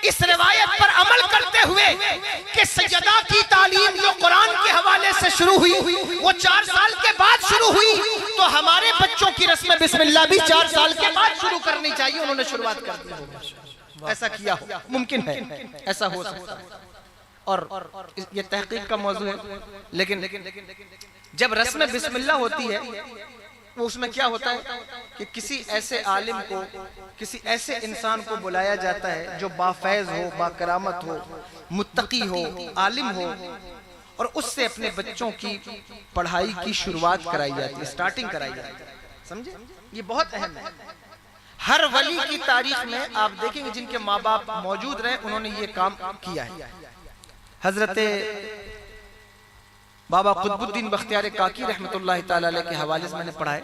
B: इस रिवायत पर अमल करते हुए कि सैयदा की तालीम जो कुरान के हवाले से शुरू हुई वो 4 साल के बाद शुरू हुई, तो हमारे बच्चों की रस्म बिस्मिल्लाह भी 4 साल के बाद शुरू करनी चाहिए। उन्होंने शुरुआत कर दी। ऐसा किया हो, मुमकिन है, ऐसा हो सकता है, और ये तहकीक का मौजू है। लेकिन जब रस्म बिस्मिल्लाह होती है वो उसमें क्या होता है कि किसी ऐसे आलिम को, किसी ऐसे इंसान को बुलाया जाता है जो बाफैज हो, बाकरामत हो, मुत्तकी हो, आलिम हो, और उससे अपने बच्चों की पढ़ाई की शुरुआत कराई जाती है, स्टार्टिंग कराई जाती है। समझे? ये बहुत अहम है। हर वली की तारीख में आप देखेंगे जिनके माँ बाप मौजूद रहे उन्होंने ये काम किया है। हजरत
D: बाबा कुतुबुद्दीन बख्तियार काकी रहमतुल्लाह ताला अलैह के हवाले से मैंने पढ़ा है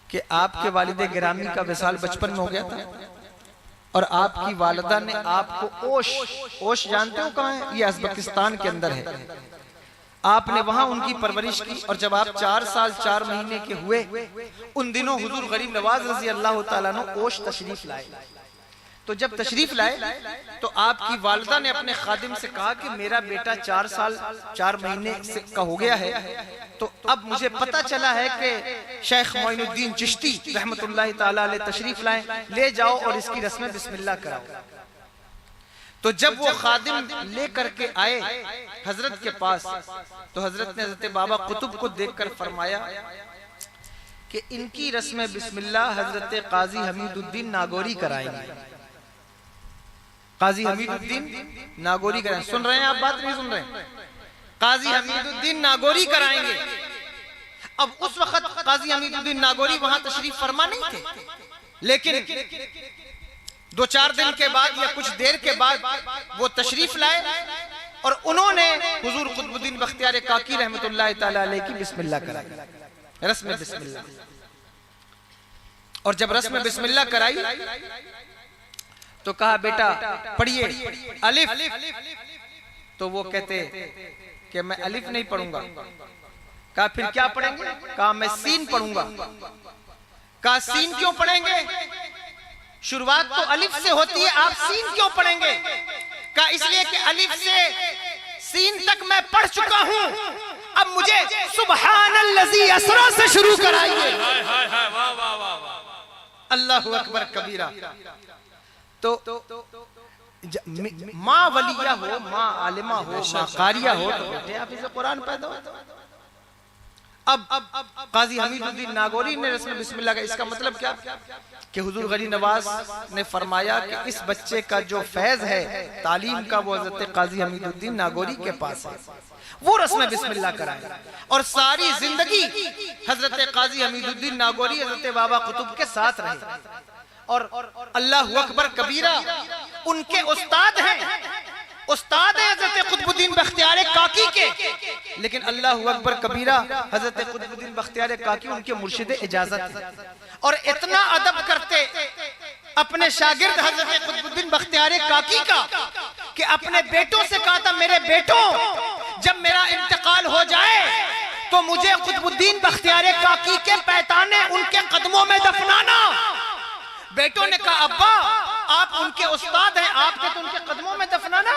D: कि आपके वालिद गिरामी का विसाल बचपन में हो गया था और आपकी वालिदा ने आपको ओश जानते हो कहाँ है? ये उज़्बेकिस्तान के अंदर है। आपने वहां उनकी परवरिश की और जब आप 4 साल 4 महीने के हुए उन दिनों हुजूर गरीब नवाज रजी अल्लाह ताला अन्हु ओश तशरीफ लाए। तो जब तशरीफ लाए तो आपकी वालिदा ने अपने खादिम से कहा कि मेरा बेटा 4 साल 4 महीने से का हो गया है, तो अब मुझे पता चला है कि शेख मोइनुद्दीन चिश्ती रहमतुल्लाह ताला अलैह तशरीफ लाए, ले जाओ और इसकी रस्म बिस्मिल्लाह कराओ। तो जब वो खादिम ले करके आए हजरत के पास, तो हजरत ने हजरत बाबा कुतुब को देखकर फरमाया कि इनकी रस्म बिस्मिल्लाह हजरत काजी हमीदुद्दीन नागौरी कराएंगे। काजी हमीदुद्दीन नागौरी कराएंगे। सुन रहे हैं आप? बात नहीं सुन रहे हैं? काजी हमीदुद्दीन नागौरी कराएंगे। अब उस वक्त काजी हमीदुद्दीन नागौरी वहां तशरीफ फरमा नहीं थे, लेकिन 2-4 दिन के बाद या कुछ देर के बाद वो तशरीफ लाए और उन्होंने हुजूर कुतुबुद्दीन बख्तियार काकी रहमतुल्लाह ताला अलैह की बिस्मिल्लाह कराई, रस्म बिस्मिल्लाह। और जब रस्म बिस्मिल्लाह कराई तो कहा बेटा पढ़िए अलिफ। तो वो कहते कि मैं अलिफ नहीं पढ़ूंगा। कहा फिर क्या पढ़ेंगे? कहा मैं सीन पढ़ूंगा। कहा सीन क्यों पढ़ेंगे? शुरुआत तो अलिफ से होती है, आप सीन क्यों पढ़ेंगे? कहा इसलिए कि अलिफ से सीन तक मैं पढ़ चुका हूं, अब मुझे सुब्हानल्लज़ी असरा से शुरू कराइए। अल्लाहु अकबर कबीरा। तो माँ वलिया हो, माँ आलिमा हो, माँ कारिया हो, तो बेटे हाफिज़ कुरान पैदा हो। अब काजी हमीदुद्दीन नागौरी ने रस्म बिस्मिल्लाह का, इसका मतलब क्या कि हुजूर गरीब नवाज ने फरमाया कि इस बच्चे का जो फैज है तालीम का वो हजरत काजी हमीदुद्दीन नागौरी के पास है, वो रस्म बिस्मिल्लाह कराए। और सारी जिंदगी हजरत काजी हमीदुद्दीन नागौरी हजरत बाबा कुतुब के साथ रहे और अल्लाहु अकबर कबीरा उनके उस्ताद हैं, उस्ताद है हजरत कुतुबुद्दीन बख्तियार काकी के, लेकिन अल्लाहु अकबर कबीरा हजरत कुतुबुद्दीन बख्तियार काकी उनके मुर्शिद इजाजत है। और इतना अदब करते अपने शागिर्द हजरत कुतुबुद्दीन बख्तियार काकी का कि अपने बेटों से कहा था, मेरे बेटों जब मेरा इंतकाल हो जाए तो मुझे कुतुबुद्दीन बख्तियार काकी के पैताने उनके कदमों में दफनाना। बेटों ने कहा अब्बा आप उनके उस्ताद हैं, आपके तो उनके कदमों में दफनाना।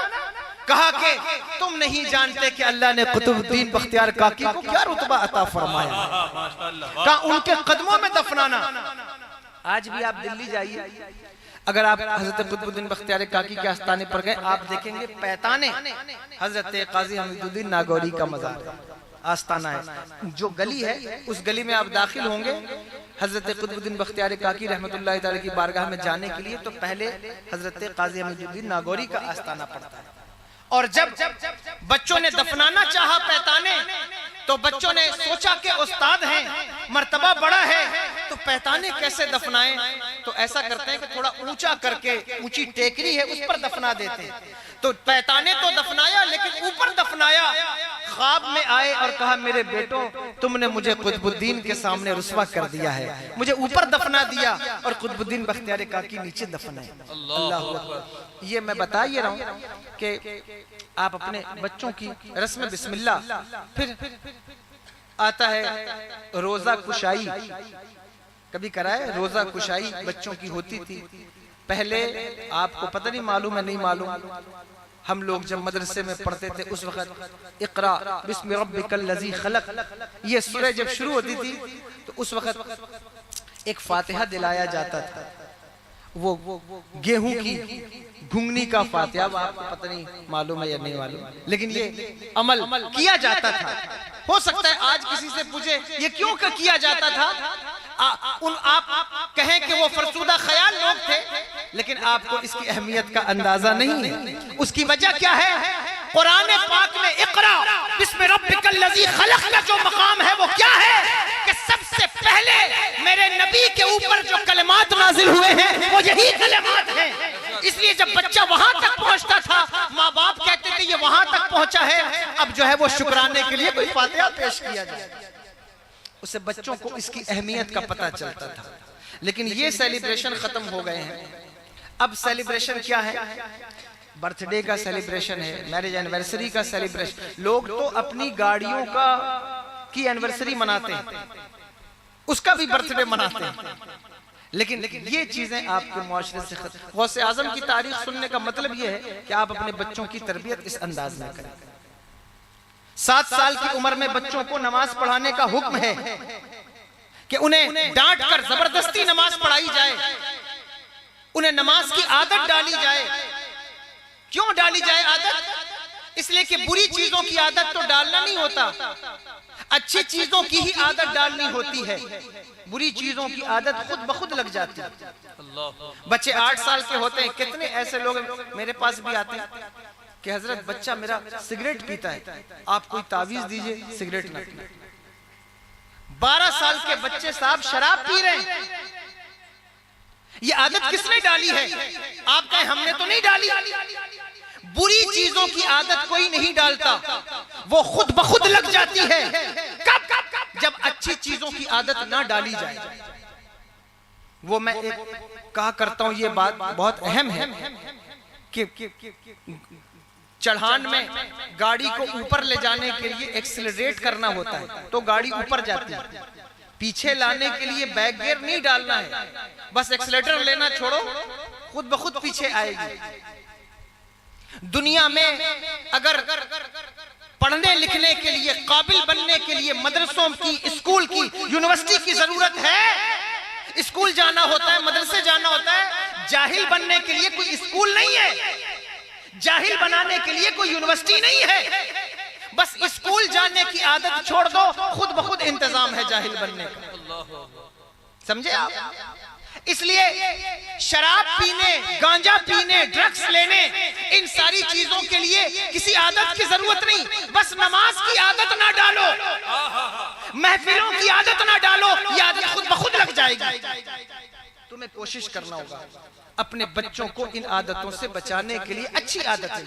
D: कहा कि तुम नहीं जानते कि अल्लाह ने कुतुबुद्दीन बख्तियार काकी को क्या रुतबा अता फरमाया। कहा उनके कदमों में दफनाना। आज भी आप दिल्ली जाइए, अगर आप हजरत कुतुबुद्दीन बख्तियार काकी के आस्थाने पर गए, आप देखेंगे पैताने हजरत काजी हमीदुद्दीन नागौरी का मज़ार आस्थाना है। जो गली है उस गली में आप दाखिल होंगे हजरत कुतुबुद्दीन बख्तियार काकी रहमतुल्लाह ताला की बारगाह में जाने के लिए, तो पहले हजरत काजी हमीदुद्दीन नागौरी का आस्थाना पड़ता है। और जब बच्चों ने दफनाना चाहा पैताने, तो बच्चों ने सोचा कि उस्ताद हैं, मर्तबा बड़ा है, तो पैताने कैसे दफनाएं? तो ऐसा करते हैं कि थोड़ा ऊंचा करके, ऊंची टेकरी है उस पर दफना देते हैं। तो पैताने तो दफनाया, लेकिन ऊपर दफनाया। ख्वाब में आए और कहा मेरे बेटों तुमने मुझे कुतुबुद्दीन के सामने रुस्वा कर दिया है, मुझे ऊपर दफना दिया और कुतुबुद्दीन बख्तियार काकी नीचे दफनाए। अल्लाहु अकबर। ये मैं बता ही रहा हूँ कि आप अपने बच्चों की रस्म बिस्मिल्लाह, फिर आता है रोजा कुशाई, कभी कराए? रोजा कुशाई बच्चों की होती थी पहले, आपको पता नहीं मालूम है नहीं मालूम, हम लोग जब मदरसे में पढ़ते थे उस वक्त इक़रा बिस्मि रब्बिकल लज़ी खलक, ये सूरह जब शुरू होती थी तो उस वक्त एक फातिहा दिलाया जाता था, वो गेहूं की घुंगनी का फातिहा। आपको पता नहीं मालूम है या नहीं मालूम, लेकिन ये अमल किया जाता था। हो सकता है आज किसी से पूछे ये क्यों किया जाता था, आप कहें कि वो फरसूदा ख्याल लोग थे, लेकिन आपको इसकी अहमियत का अंदाजा नहीं है। उसकी वजह क्या है? कुरान पाक में इक़रा बिस्मि रब्बिकल लज़ी खलक का जो मकाम है वो क्या है कि सबसे पहले मेरे नबी के ऊपर जो कलिमात नाजिल हुए हैं वो यही कलिमात हैं। इसलिए जब बच्चा वहां तक पहुंचता था, माँ बाप कहते थे ये वहां तक पहुंचा है, अब जो है वो शुक्राने के लिए कोई फातिहा पेश किया जाए। उसे बच्चों को इसकी अहमियत का पता चलता था। लेकिन ये सेलिब्रेशन खत्म हो गए हैं। अब सेलिब्रेशन क्या है? बर्थडे का सेलिब्रेशन है, मैरिज एनिवर्सरी का सेलिब्रेशन। लोग तो अपनी गाड़ियों की एनिवर्सरी मनाते हैं, उसका भी बर्थडे मनाते हैं। लेकिन ये चीजें आपके मुआशरे से खत्म। गौसे आजम की तारीख सुनने का मतलब ये है कि आप अपने बच्चों की तरबियत इस अंदाज में करें। 7 साल की उम्र में बच्चों को नमाज पढ़ाने का हुक्म है कि उन्हें डांट कर जबरदस्ती नमाज पढ़ाई जाए, उन्हें नमाज की आदत डाली जाए। क्यों डाली जाए आदत? इसलिए कि बुरी चीजों की आदत तो डालना नहीं होता, अच्छी चीजों की ही आदत डालनी होती है। बुरी चीजों की आदत खुद ब खुद लग जाती है। बच्चे 8 साल के होते हैं, कितने ऐसे लोग मेरे पास भी आते हैं कि हजरत बच्चा मेरा सिगरेट पीता है, आप कोई तावीज दीजिए सिगरेट ना पीए। 12 साल के बच्चे साहब शराब पी रहे हैं। ये आदत किसने डाली है? आप कहें हमने तो नहीं डाली। बुरी चीजों की आदत कोई नहीं डालता, वो खुद ब खुद लग जाती है। कब? जब अच्छी चीजों की आदत ना डाली जाए। वो मैं एक कहा करता हूं, ये बात बहुत अहम है कि चढ़ान में गाड़ी को ऊपर ले जाने के लिए एक्सीलरेट करना होता है तो गाड़ी ऊपर जाती है। पीछे लाने के लिए बैक गियर नहीं डालना है, बस एक्सीलरेटर लेना छोड़ो, खुद ब खुद पीछे आएगी। दुनिया में अगर पढ़ने लिखने के लिए, काबिल बनने के लिए मदरसों की, स्कूल की, यूनिवर्सिटी की जरूरत है। स्कूल जाना होता है, मदरसे जाना होता है। जाहिल बनने के लिए कोई स्कूल नहीं है, जाहिल बनाने के लिए कोई यूनिवर्सिटी नहीं है। बस स्कूल जाने की आदत छोड़ दो, खुद ब खुद इंतजाम है जाहिल बनने का। समझे आप? इसलिए शराब पीने, गांजा पीने, ड्रग्स लेने, इन सारी चीजों के लिए किसी आदत की जरूरत नहीं। बस नमाज की आदत ना डालो, महफिलों की आदत ना डालो, ये आदत खुद ब खुद लग जाएगी। तुम्हें कोशिश करना होगा अपने बच्चों को इन आदतों से बचाने के लिए अच्छी आदतें।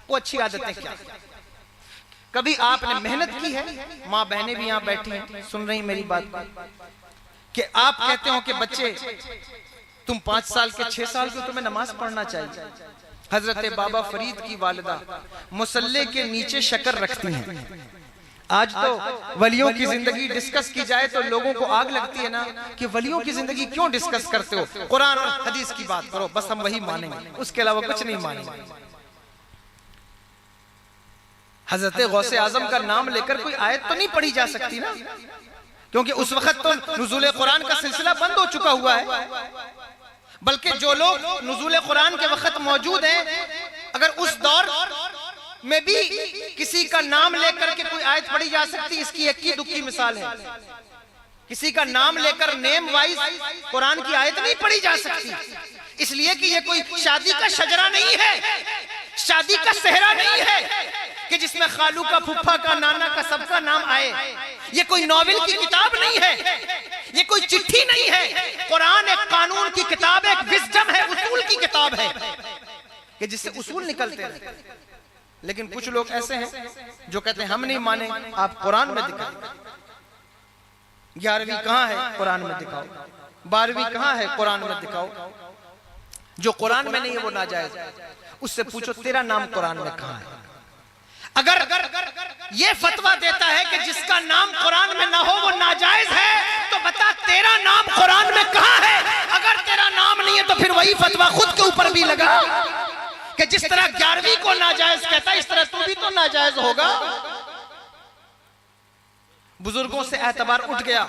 D: वो अच्छी आदतें क्या? कभी आपने मेहनत की है? माँ बहनें भी यहाँ बैठी हैं, सुन रही मेरी बात, कि आप कहते हो कि बच्चे तुम 5 साल के 6 साल के, तुम्हें नमाज पढ़ना चाहिए। हजरत बाबा फरीद की वालिदा मुसल्ले के नीचे शक्कर रखती हैं। आज तो वलियों की जिंदगी डिस्कस की जाए तो लोगों को आग लगती है ना कि वलियों की जिंदगी क्यों डिस्कस करते हो, कुरान और हदीस की बात करो, बस हम वही मानेंगे, उसके अलावा कुछ नहीं मानेंगे। हजरत गौसे आजम का नाम लेकर कोई आयत तो नहीं पढ़ी जा सकती ना, क्योंकि उस वक्त तो नुज़ूल कुरान का सिलसिला बंद हो चुका हुआ है। बल्कि जो लोग नुज़ूल कुरान के वक्त मौजूद हैं, अगर उस दौर में भी किसी का नाम लेकर के कोई आयत पढ़ी जा सकती, इसकी इक्की दुक्की मिसाल है। किसी का नाम लेकर नेम वाइज कुरान की आयत नहीं पढ़ी जा सकती, इसलिए कि ये कोई शादी का शजरा नहीं है, शादी का सेहरा नहीं है कि जिसमें खालू का, फुफ्फा का, नाना का, सबका नाम आए। ये कोई नॉवेल की किताब नहीं है, ये कोई चिट्ठी नहीं है। कुरान एक कानून की किताब है, एक विजडम है, उसूल की किताब है कि जिससे उसूल निकलते हैं। लेकिन कुछ लोग ऐसे हैं जो कहते हैं हम नहीं माने, आप कुरान में दिखाओ। 11वीं कहाँ है, कुरान में दिखाओ। 12वीं कहाँ है, कुरान में दिखाओ। जो कुरान में नहीं है वो नाजायज। उससे पूछो तेरा नाम कुरान में कहाँ है। अगर ये फतवा देता है कि जिसका नाम कुरान में ना हो वो नाजायज है, तो बता तेरा नाम कुरान में कहाँ है। अगर तेरा नाम नहीं है तो फिर वही फतवा खुद के ऊपर भी लगा कि जिस तरह 11वीं को नाजायज कहता है, इस तरह तू भी तो नाजायज होगा। बुजुर्गों से एतबार उठ गया।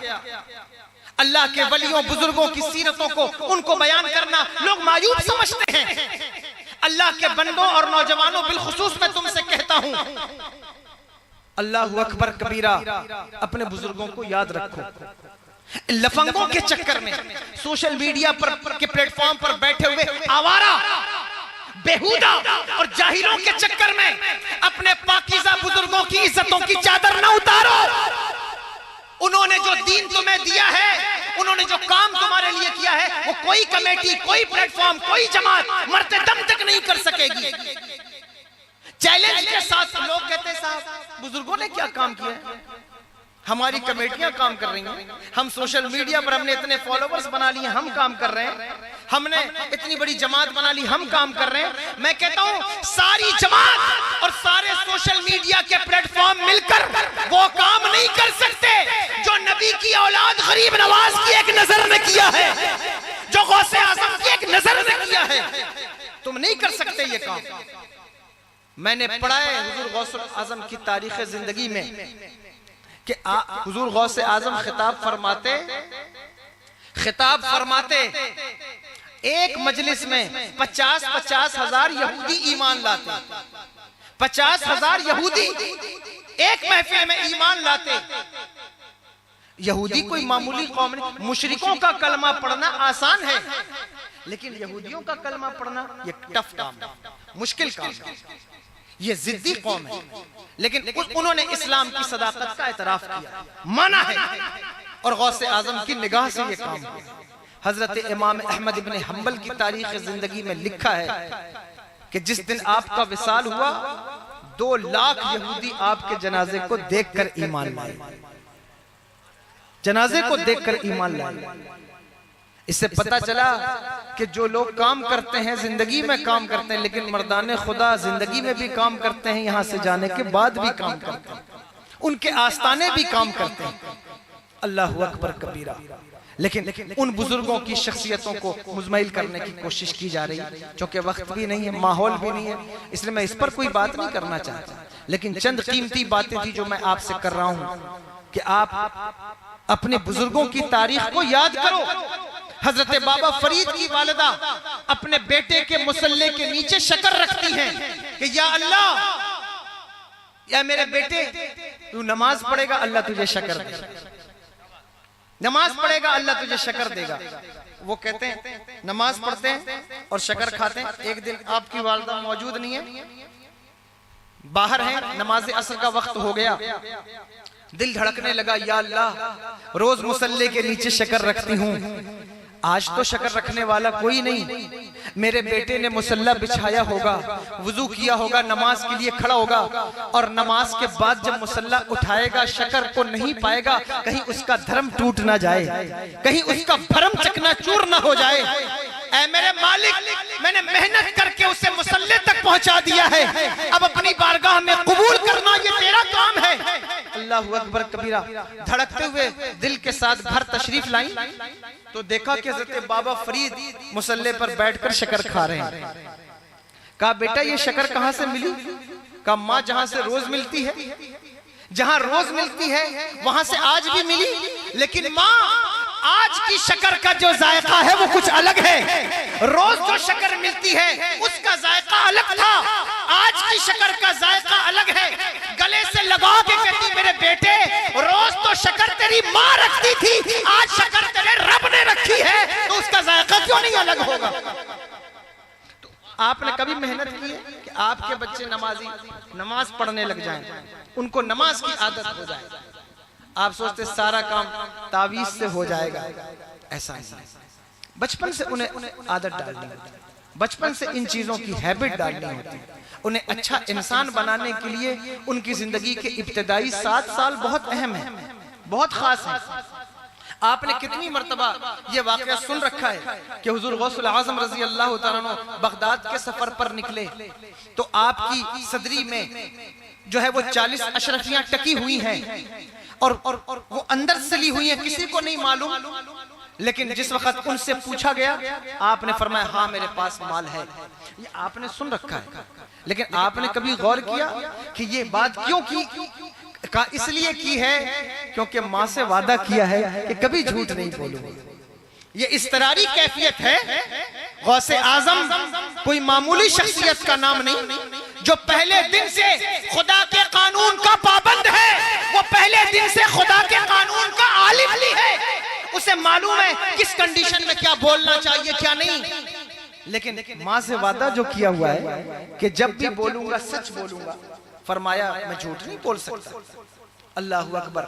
D: अल्लाह के वलियों बुजुर्गों की सीरतों को, उनको बयान करना लोग मायूब समझते हैं। अल्लाह के बंदों और नौजवानों बिलखुसूस मैं तुमसे कहता हूं, अल्लाहु अकबर कबीरा, अपने बुजुर्गों को याद रखो। लफंगों के चक्कर में, सोशल मीडिया पर के प्लेटफॉर्म पर बैठे हुए आवारा, बेहुदा और जाहिलों के चक्कर में अपने पाकीज़ा बुजुर्गों की इज्जतों की चादर न उतारो। उन्होंने जो दीन तुम्हें दिया है, उन्होंने जो काम तुम्हारे लिए किया है, वो कोई कमेटी, कोई प्लेटफॉर्म, कोई जमात मरते दम तक नहीं कर सकेगी। चैलेंज के साथ लोग कहते हैं साहब बुजुर्गों ने क्या काम किया है, हमारी कमेटियां काम कर रही हैं, हम सोशल मीडिया पर हमने इतने फॉलोवर्स बना लिए, हम काम कर रहे हैं, हमने इतनी बड़ी जमात बना ली, हम काम कर रहे हैं। मैं कहता हूं सारी जमात और सारे सोशल मीडिया के प्लेटफॉर्म मिलकर वो काम नहीं कर सकते जो नबी की औलाद गरीब नवाज की एक नजर ने किया है, जो गौसे आजम की एक नजर ने किया है। तुम नहीं कर सकते ये काम। मैंने पढ़ा है हुजूर गौसे आजम की तारीख जिंदगी में कि हुजूर गौसे आजम खिताब फरमाते एक मजलिस में 50-50 हजार यहूदी ईमान लाते, 50,000 यहूदी एक महफिल में ईमान लाते। यहूदी कोई मामूली कौम नहीं, मुशरिकों का कलमा पढ़ना आसान है, लेकिन यहूदियों का कलमा पढ़ना ये टफ काम है, मुश्किल काम है, ये जिद्दी कौम है। लेकिन उन्होंने इस्लाम की सदाकत का एतराफ किया, माना है, और गौसे आजम की निगाह से ये काम किया। हजरत इमाम अहमद इब्न हंबल की तारीख जिंदगी में लिखा है कि जिस दिन आपका विसाल हुआ 2 लाख यहूदी आपके जनाजे को देखकर ईमान लाए, जनाजे को देखकर ईमान लाए। इससे पता चला कि जो लोग काम करते हैं जिंदगी में काम करते हैं, लेकिन मर्दाने खुदा जिंदगी में भी काम करते हैं, यहां से जाने के बाद भी काम करते हैं, उनके आस्ताने भी काम करते हैं। अल्लाहु अकबर कबीरा। लेकिन उन बुजुर्गों की शख्सियतों को मुजमैल करने की कोशिश की जा रही है, क्योंकि वक्त भी नहीं है, माहौल भी नहीं है, इसलिए मैं इस पर कोई बात नहीं करना चाहता। लेकिन चंद कीमती बातें थी जो मैं आपसे कर रहा हूं कि आप अपने बुजुर्गों की तारीख को याद करो। हजरत बाबा फरीद की वालिदा अपने बेटे के मुसल्ले के नीचे शक्कर रखती हैं कि या अल्लाह, या मेरे बेटे तू नमाज पढ़ेगा अल्लाह तुझे शक्कर देगा, नमाज पढ़ेगा अल्लाह तुझे शक्कर देगा। वो कहते हैं नमाज पढ़ते हैं और शक्कर खाते हैं। एक दिन आपकी वालिदा मौजूद नहीं है, बाहर है, नमाज असर का वक्त हो गया, दिल धड़कने लगा, या अल्लाह रोज मुसल्ले के नीचे शक्कर रखती हूँ, आज तो शक्कर रखने वाला कोई नहीं, मेरे बेटे ने मुसल्ला बिछाया होगा, वुजू किया होगा, नमाज के लिए खड़ा होगा, और नमाज के बाद जब मुसल्ला उठाएगा शक्कर को नहीं पाएगा, कहीं उसका धर्म टूट ना जाए, कहीं उसका भरम चकनाचूर ना हो जाए। ऐ मेरे मालिक, मैंने मेहनत करके उसे मुसल्ले तक पहुंचा दिया है, अब अपनी बारगाह में कबूल करना ये तेरा काम है। अल्लाहु अकबर कबीरा। धड़कते हुए दिल के साथ घर तशरीफ लाई तो देखा कि हज़रत बाबा फरीद मुसल्ले पर बैठकर शक्कर खा रहे हैं। कहा बेटा ये शक्कर कहां से मिली? कहा माँ जहां से रोज मिलती है, जहां रोज मिलती है वहां से आज भी मिली, लेकिन माँ आज की शक्कर का जो जायका है वो कुछ अलग है। रोज जो शक्कर मिलती है उसका जायका अलग था, आज की शक्कर का जायका अलग है। गले से लगा के कहती मेरे बेटे रोज तो शक्कर तेरी माँ रखती थी, आज शक्कर तेरे रब ने रखी है, तो उसका जायका क्यों नहीं अलग होगा? तो आपने कभी मेहनत की है कि आपके बच्चे नमाजी नमाज पढ़ने लग जाएं, उनको नमाज की आदत हो जाए? आप सोचते सारा काम तावीज से हो जाएगा, ऐसा नहीं। बचपन से उन्हें आदत डालनी होती है, बचपन से इन चीजों की हैबिट डालनी होती है। उन्हें अच्छा इंसान बनाने के लिए उनकी जिंदगी के इब्तिदाई 7 साल बहुत अहम है, बहुत खास है। आपने कितनी मर्तबा ये वाकया सुन रखा है कि हुजूर गौसुल आज़म रजी अल्लाह तआला अन्हु बगदाद के सफर पर निकले तो आपकी सदरी में जो है वो 40 अशरफियां टकी हुई हैं और वो अंदर से ली हुई है, किसी को नहीं मालूम। लेकिन जिस वक्त उनसे पूछा गया आपने फरमाया हाँ मेरे पास माल है। ये आपने सुन रखा है, लेकिन आपने कभी गौर किया कि ये बात क्यों की? का इसलिए की है क्योंकि माँ से वादा किया है कि कभी झूठ नहीं बोलूंगा। ये इस्तरारी कैफियत है। गौसे आजम कोई मामूली शख्सियत का नाम नहीं, जो पहले दिन से खुदा के कानून का पाबंद है, वो पहले दिन से खुदा के कानून का आलिम भी है। उसे मालूम है किस कंडीशन में क्या बोलना चाहिए क्या नहीं। लेकिन माँ से वादा जो किया हुआ है कि जब भी बोलूंगा सच बोलूंगा, फरमाया मैं झूठ नहीं बोल सकता। अल्लाहु अकबर।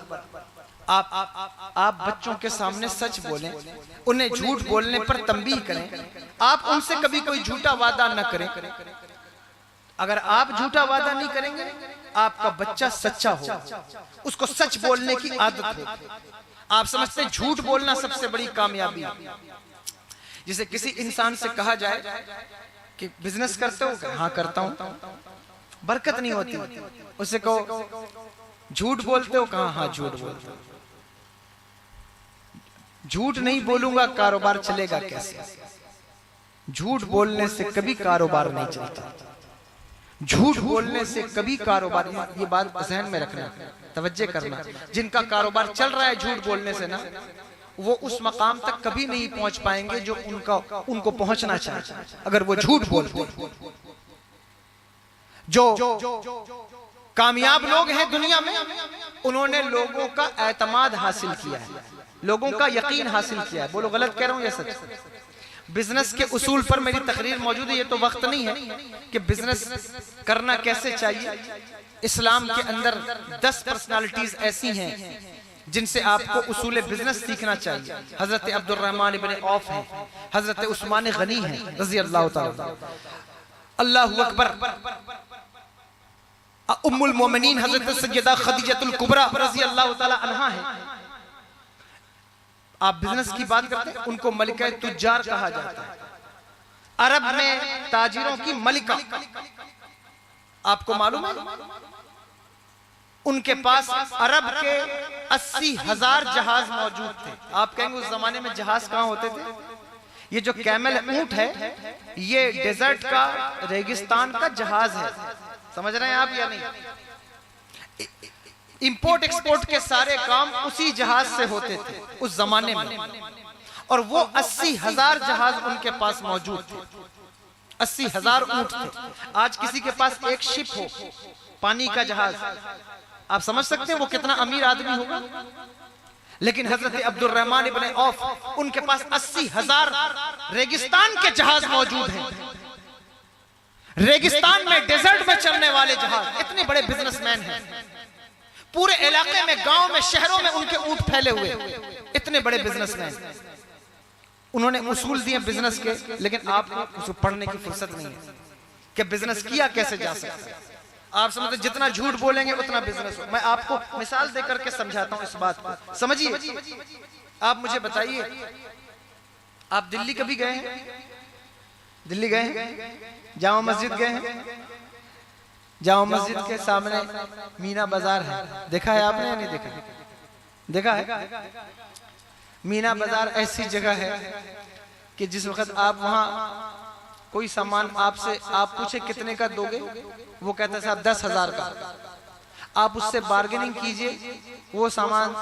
D: आप बच्चों के सामने सच बोलें, उन्हें झूठ बोलने पर तंबीह करें। आप उनसे कभी कोई झूठा वादा न करें। अगर आप झूठा वादा नहीं करेंगे, आपका बच्चा सच्चा हो, उसको सच बोलने की आदत हो। आप समझते हैं झूठ बोलना सबसे बड़ी कामयाबी है। जैसे किसी इंसान से कहा जाए कि बिजनेस करते हो, हाँ करता हूं, बरकत नहीं होती। उससे कहो झूठ बोलते हो, कहा हाँ झूठ बोलते हो। झूठ नहीं बोलूंगा कारोबार चलेगा कैसे? झूठ बोलने से कभी कारोबार नहीं चलता। झूठ बोलने से कभी कारोबार, ये बात ज़हन में रखना, तवज्जो करना। जिनका कारोबार चल रहा है झूठ बोलने से ना, वो उस मकाम तक कभी नहीं पहुंच पाएंगे जो उनको पहुंचना चाहिए अगर वो झूठ बोलते। जो कामयाब लोग हैं दुनिया में, उन्होंने लोगों का एतमाद हासिल किया है, लोगों का यकीन हासिल किया है। बोलो गलत कह रहा हूं या सच? बिजनेस के उसूल पर मेरी तकरीर मौजूद है। ये तो वक्त नहीं है कि बिजनेस करना कैसे चाहिए। इस्लाम के अंदर 10 पर्सनालिटीज ऐसी हैं जिनसे आपको उसूल बिजनेस सीखना चाहिए। हजरत अब्दुर्रहमान इब्न औफ हैं, हजरत उस्मान गनी हैं रजी अल्लाह ताला, अल्लाहु अकबर। उम्मुल मोमिनीन हजरत सैयदा खदीजतुल कुबरा रजी अल्लाह ताला अन्हा है। आप बिजनेस की बात करते हैं, उनको मलिका तुज्जार कहा जाता है। अरब में ताजिरों की मलिका। आपको मालूम है उनके पास अरब के 80,000 जहाज मौजूद थे। आप कहेंगे उस जमाने में जहाज कहां होते थे? ये जो कैमल ऊंट है, ये डेजर्ट का, रेगिस्तान का जहाज है। समझ रहे हैं आप या नहीं? इंपोर्ट एक्सपोर्ट के सारे काम उसी जहाज से होते थे उस जमाने में। और वो 80,000 जहाज उनके पास मौजूद थे, 80,000 ऊंट थे। आज किसी के पास एक शिप हो, पानी का जहाज, आप समझ सकते हैं वो कितना अमीर आदमी होगा। लेकिन हजरत अब्दुर्रहमान इब्न औफ, उनके पास 80,000 रेगिस्तान के जहाज मौजूद हैं। रेगिस्तान में, डेजर्ट में चलने वाले जहाज। इतने बड़े बिजनेसमैन हैं, पूरे इलाके में, गांव में, शहरों में उनके ऊंट फैले हुए। इतने बड़े बिजनेसमैन। उन्होंने उसूल दिए बिजनेस के, लेकिन आपको उसको पढ़ने की फुर्सत नहीं है कि बिजनेस किया कैसे जा सकता है। आप समझते जितना झूठ बोलेंगे उतना बिजनेस हो। मैं आपको मिसाल देकर के समझाता हूं इस बात को, समझिए। आप मुझे बताइए, आप दिल्ली कभी गए हैं? दिल्ली गए हैं? जामा मस्जिद गए हैं? जामा मस्जिद के सामने मीना बाजार है, देखा है आपने या नहीं देखा? देखा है? मीना बाजार ऐसी जगह है कि जिस वक्त आप वहां कोई सामान आपसे, आप पूछे कितने का दोगे, वो कहता है साहब 10,000 का। आप उससे बार्गेनिंग कीजिए, वो सामान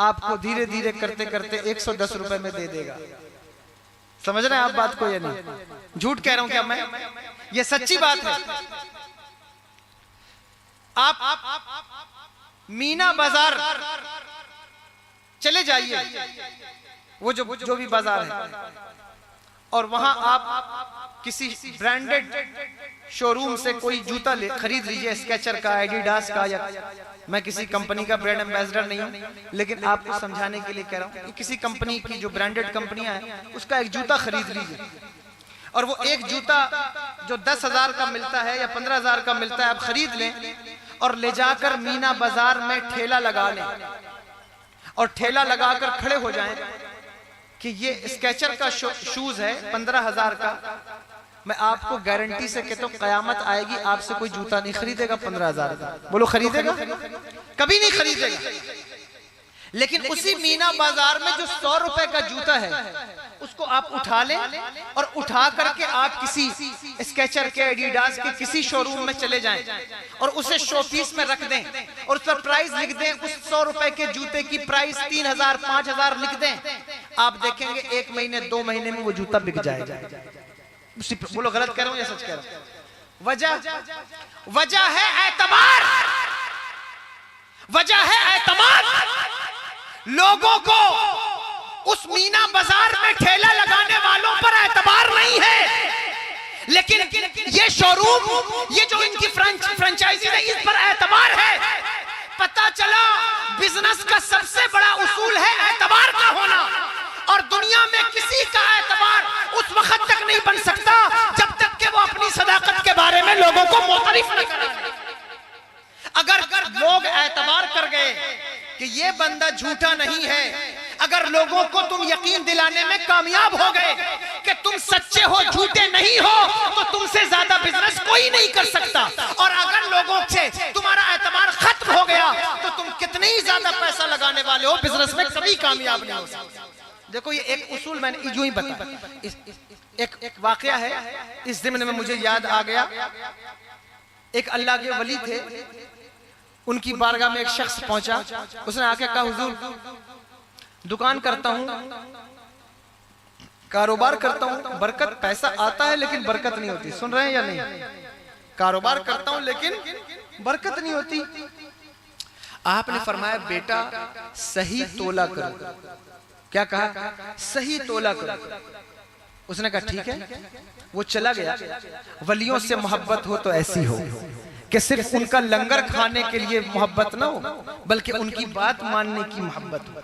D: आपको धीरे धीरे करते करते 110 रुपए में दे देगा। समझ रहे हैं आप बात को या नहीं? झूठ कह रहा हूं क्या मैं? ये सच्ची बात है। आप मीना बाजार चले जाइए, वो जो भी बाजार है, और वहां आप किसी ब्रांडेड शोरूम से कोई जूता खरीद लीजिए, स्केचर का, एडिडास का, या मैं किसी कंपनी का ब्रांड एम्बेसडर नहीं हूं, लेकिन आपको समझाने के लिए कह रहा हूं। किसी कंपनी की जो ब्रांडेड कंपनियां हैं, उसका एक जूता खरीद लीजिए, और वो एक जूता जो 10,000 का मिलता है या 15,000 का मिलता है, आप खरीद लें और ले जाकर मीना बाजार में ठेला लगा लें, और ठेला लगाकर खड़े हो जाएं कि ये स्केचर का शूज है 15,000 का। मैं आपको गारंटी से कहता हूं कयामत आएगी, आपसे कोई जूता नहीं खरीदेगा 15,000 का। बोलो खरीदेगा? कभी नहीं खरीदेगा। लेकिन उसी मीना बाजार में जो 100 रुपए का जूता है, उसको आप उठा लें और उठा करके आप किसी स्केचर के, एडिडास के किसी शोरूम में चले जाएं और उसे शो पीस में रख दें और उस पर प्राइस लिख दें। उस 100 रुपए के जूते की प्राइस 3,000, 5,000 लिख दें। आप देखेंगे 1 महीने, 2 महीने में वो जूता बिक जाएगा। बोलो गलत कह रहा हूं या सच कह रहा हूं? वजह है एतबार, वजह है एतमाद। लोगों को उस मीना बाजार में ठेला लगाने वालों पर एतबार नहीं है, लेकिन ये शोरूम, ये जो इनकी फ्रेंचाइजी है, इस पर एतबार है। पता चला बिजनेस का सबसे बड़ा उसूल है एतबार का होना, और दुनिया में किसी का एतबार उस वक्त तक नहीं बन सकता जब तक कि वो अपनी अपनी सदाकत के बारे में लोगों को मुतारिफ न कराने। अगर लोग एतबार कर गए कि ये बंदा झूठा नहीं है, अगर लोगों को तुम यकीन दिलाने में कामयाब हो गए कि तुम सच्चे हो, झूठे नहीं हो, तो तुमसे ज्यादा बिजनेस कोई नहीं कर सकता। और अगर लोगों से तुम्हारा एतबार खत्म हो गया तो तुम कितने ही ज्यादा पैसा लगाने वाले हो, बिजनेस में कभी कामयाब नहीं हो सकते। देखो ये एक उसूल मैंने यूं ही बताया। एक वाकया है, इस ज़िम्न में मुझे याद आ गया। एक अल्लाह के वली थे, उनकी बारगाह में एक शख्स पहुंचा। उसने आके कहा, हुजूर दुकान करता हूं, कारोबार करता हूं, बरकत पैसा आता है लेकिन बरकत नहीं होती। सुन रहे हैं या नहीं? कारोबार करता हूं लेकिन बरकत नहीं होती। आपने फरमाया, बेटा सही तोला करो। क्या कहा? सही तोला करो। उसने कहा ठीक है। वो चला गया। वलियों से मोहब्बत हो तो ऐसी हो कि सिर्फ उनका लंगर खाने के लिए मोहब्बत ना हो, बल्कि उनकी बात मानने की मोहब्बत हो,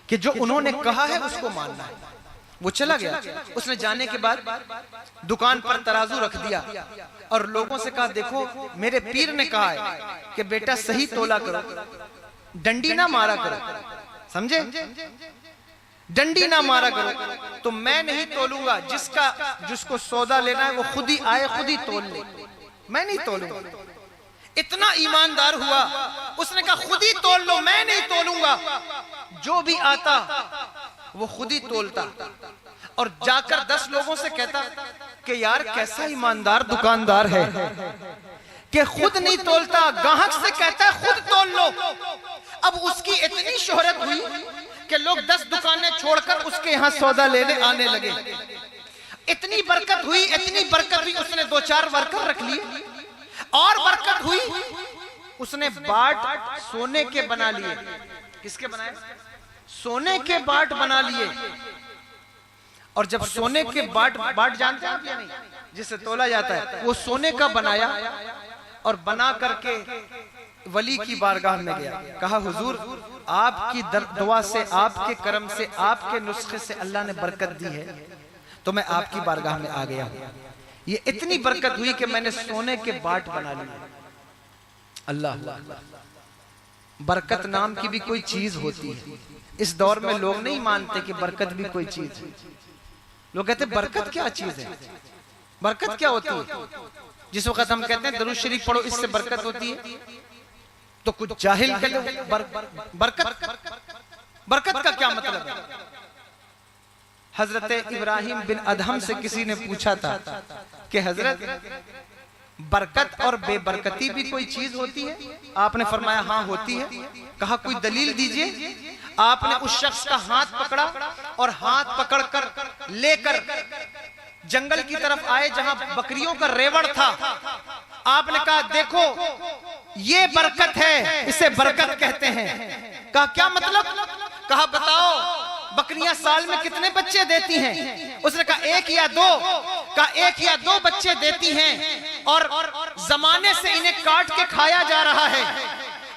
D: कि जो उन्होंने कहा है उसको मानना है। वो चला गया। उसने जाने के बाद दुकान पर तराजू रख दिया और लोगों से कहा, देखो मेरे पीर ने कहा है कि बेटा सही तोला करो, डंडी ना मारा करो। समझे? डंडी ना मारा करो। तो मैं नहीं तोलूंगा, जिसको सौदा लेना है वो खुद ही आए, खुद ही तोल ले, मैं नहीं तोलूंगा। इतना ईमानदार हुआ, उसने कहा खुद ही तोल लो, मैं नहीं तोलूंगा। जो भी आता वो खुद ही तोलता और जाकर 10 लोगों से कहता कि यार कैसा ईमानदार दुकानदार है कि खुद नहीं तोलता, ग्राहक से कहता है खुद तोल लो। अब उसकी इतनी शोहरत हुई कि लोग 10 दुकानें छोड़कर उसके यहाँ सौदा लेने आने लगे। इतनी बरकत हुई, इतनी बरकत हुई, उसने 2-4 वर्कर रख लिए। और बरकत हुई, उसने बाट सोने के बना लिए। किसके बनाए? सोने के बाट बना लिए। और जब सोने के बाट जानते हैं आप या नहीं, जिसे तोला जाता है, वो सोने का बनाया और बना करके वली की बारगाह में गया। कहा, हुजूर आपकी दुआ से, आपके करम से, आपके नुस्खे से अल्लाह ने बरकत दी है, तो मैं आपकी बारगाह में आ गया हूं। ये इतनी बरकत हुई कि मैंने सोने के बाट बना लिए। अल्लाह, बरकत नाम की भी कोई चीज होती है। इस दौर में लोग नहीं मानते कि बरकत भी कोई चीज है। लोग कहते बरकत क्या चीज है, बरकत क्या होती है। जिस वक्त हम कहते हैं दरूद शरीफ पढ़ो, इससे बरकत होती है, तो कुछ जाहिल कहते बरकत का क्या मतलब है। हजरत इब्राहिम बिन अदहम से किसी ने पूछा था कि हजरत बरकत और बेबरकती भी कोई चीज होती है? आपने फरमाया हाँ होती है। कहा कोई दलील दीजिए। आपने उस शख्स का हाथ पकड़ा और हाथ पकड़कर लेकर जंगल की तरफ आए जहां बकरियों का रेवड़ था। आपने कहा देखो ये बरकत है, इसे बरकत कहते हैं। कहा क्या मतलब? कहा बताओ बकरियां साल में कितने बच्चे देती हैं? उसने कहा 1 या 2। कहा 1 या 2 बच्चे देती हैं और जमाने से इन्हें काट के खाया जा रहा है।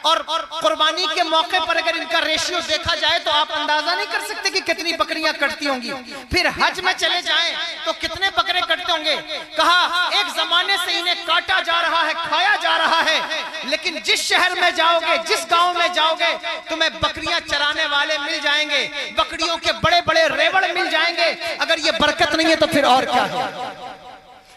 D: और कुर्बानी के मौके पर अगर इनका रेशियो देखा जाए तो आप अंदाजा नहीं कर सकते कि कितनी बकरियां कटती होंगी। फिर हज में चले जाएं तो कितने बकरे कटते होंगे। कहा एक जमाने से इन्हें काटा जा रहा है, खाया जा रहा है, लेकिन जिस शहर में जाओगे, जिस गांव में जाओगे, तुम्हें बकरियां चराने वाले मिल जाएंगे, बकरियों के बड़े बड़े रेवड़ मिल जाएंगे। अगर ये बरकत नहीं है तो फिर और क्या है?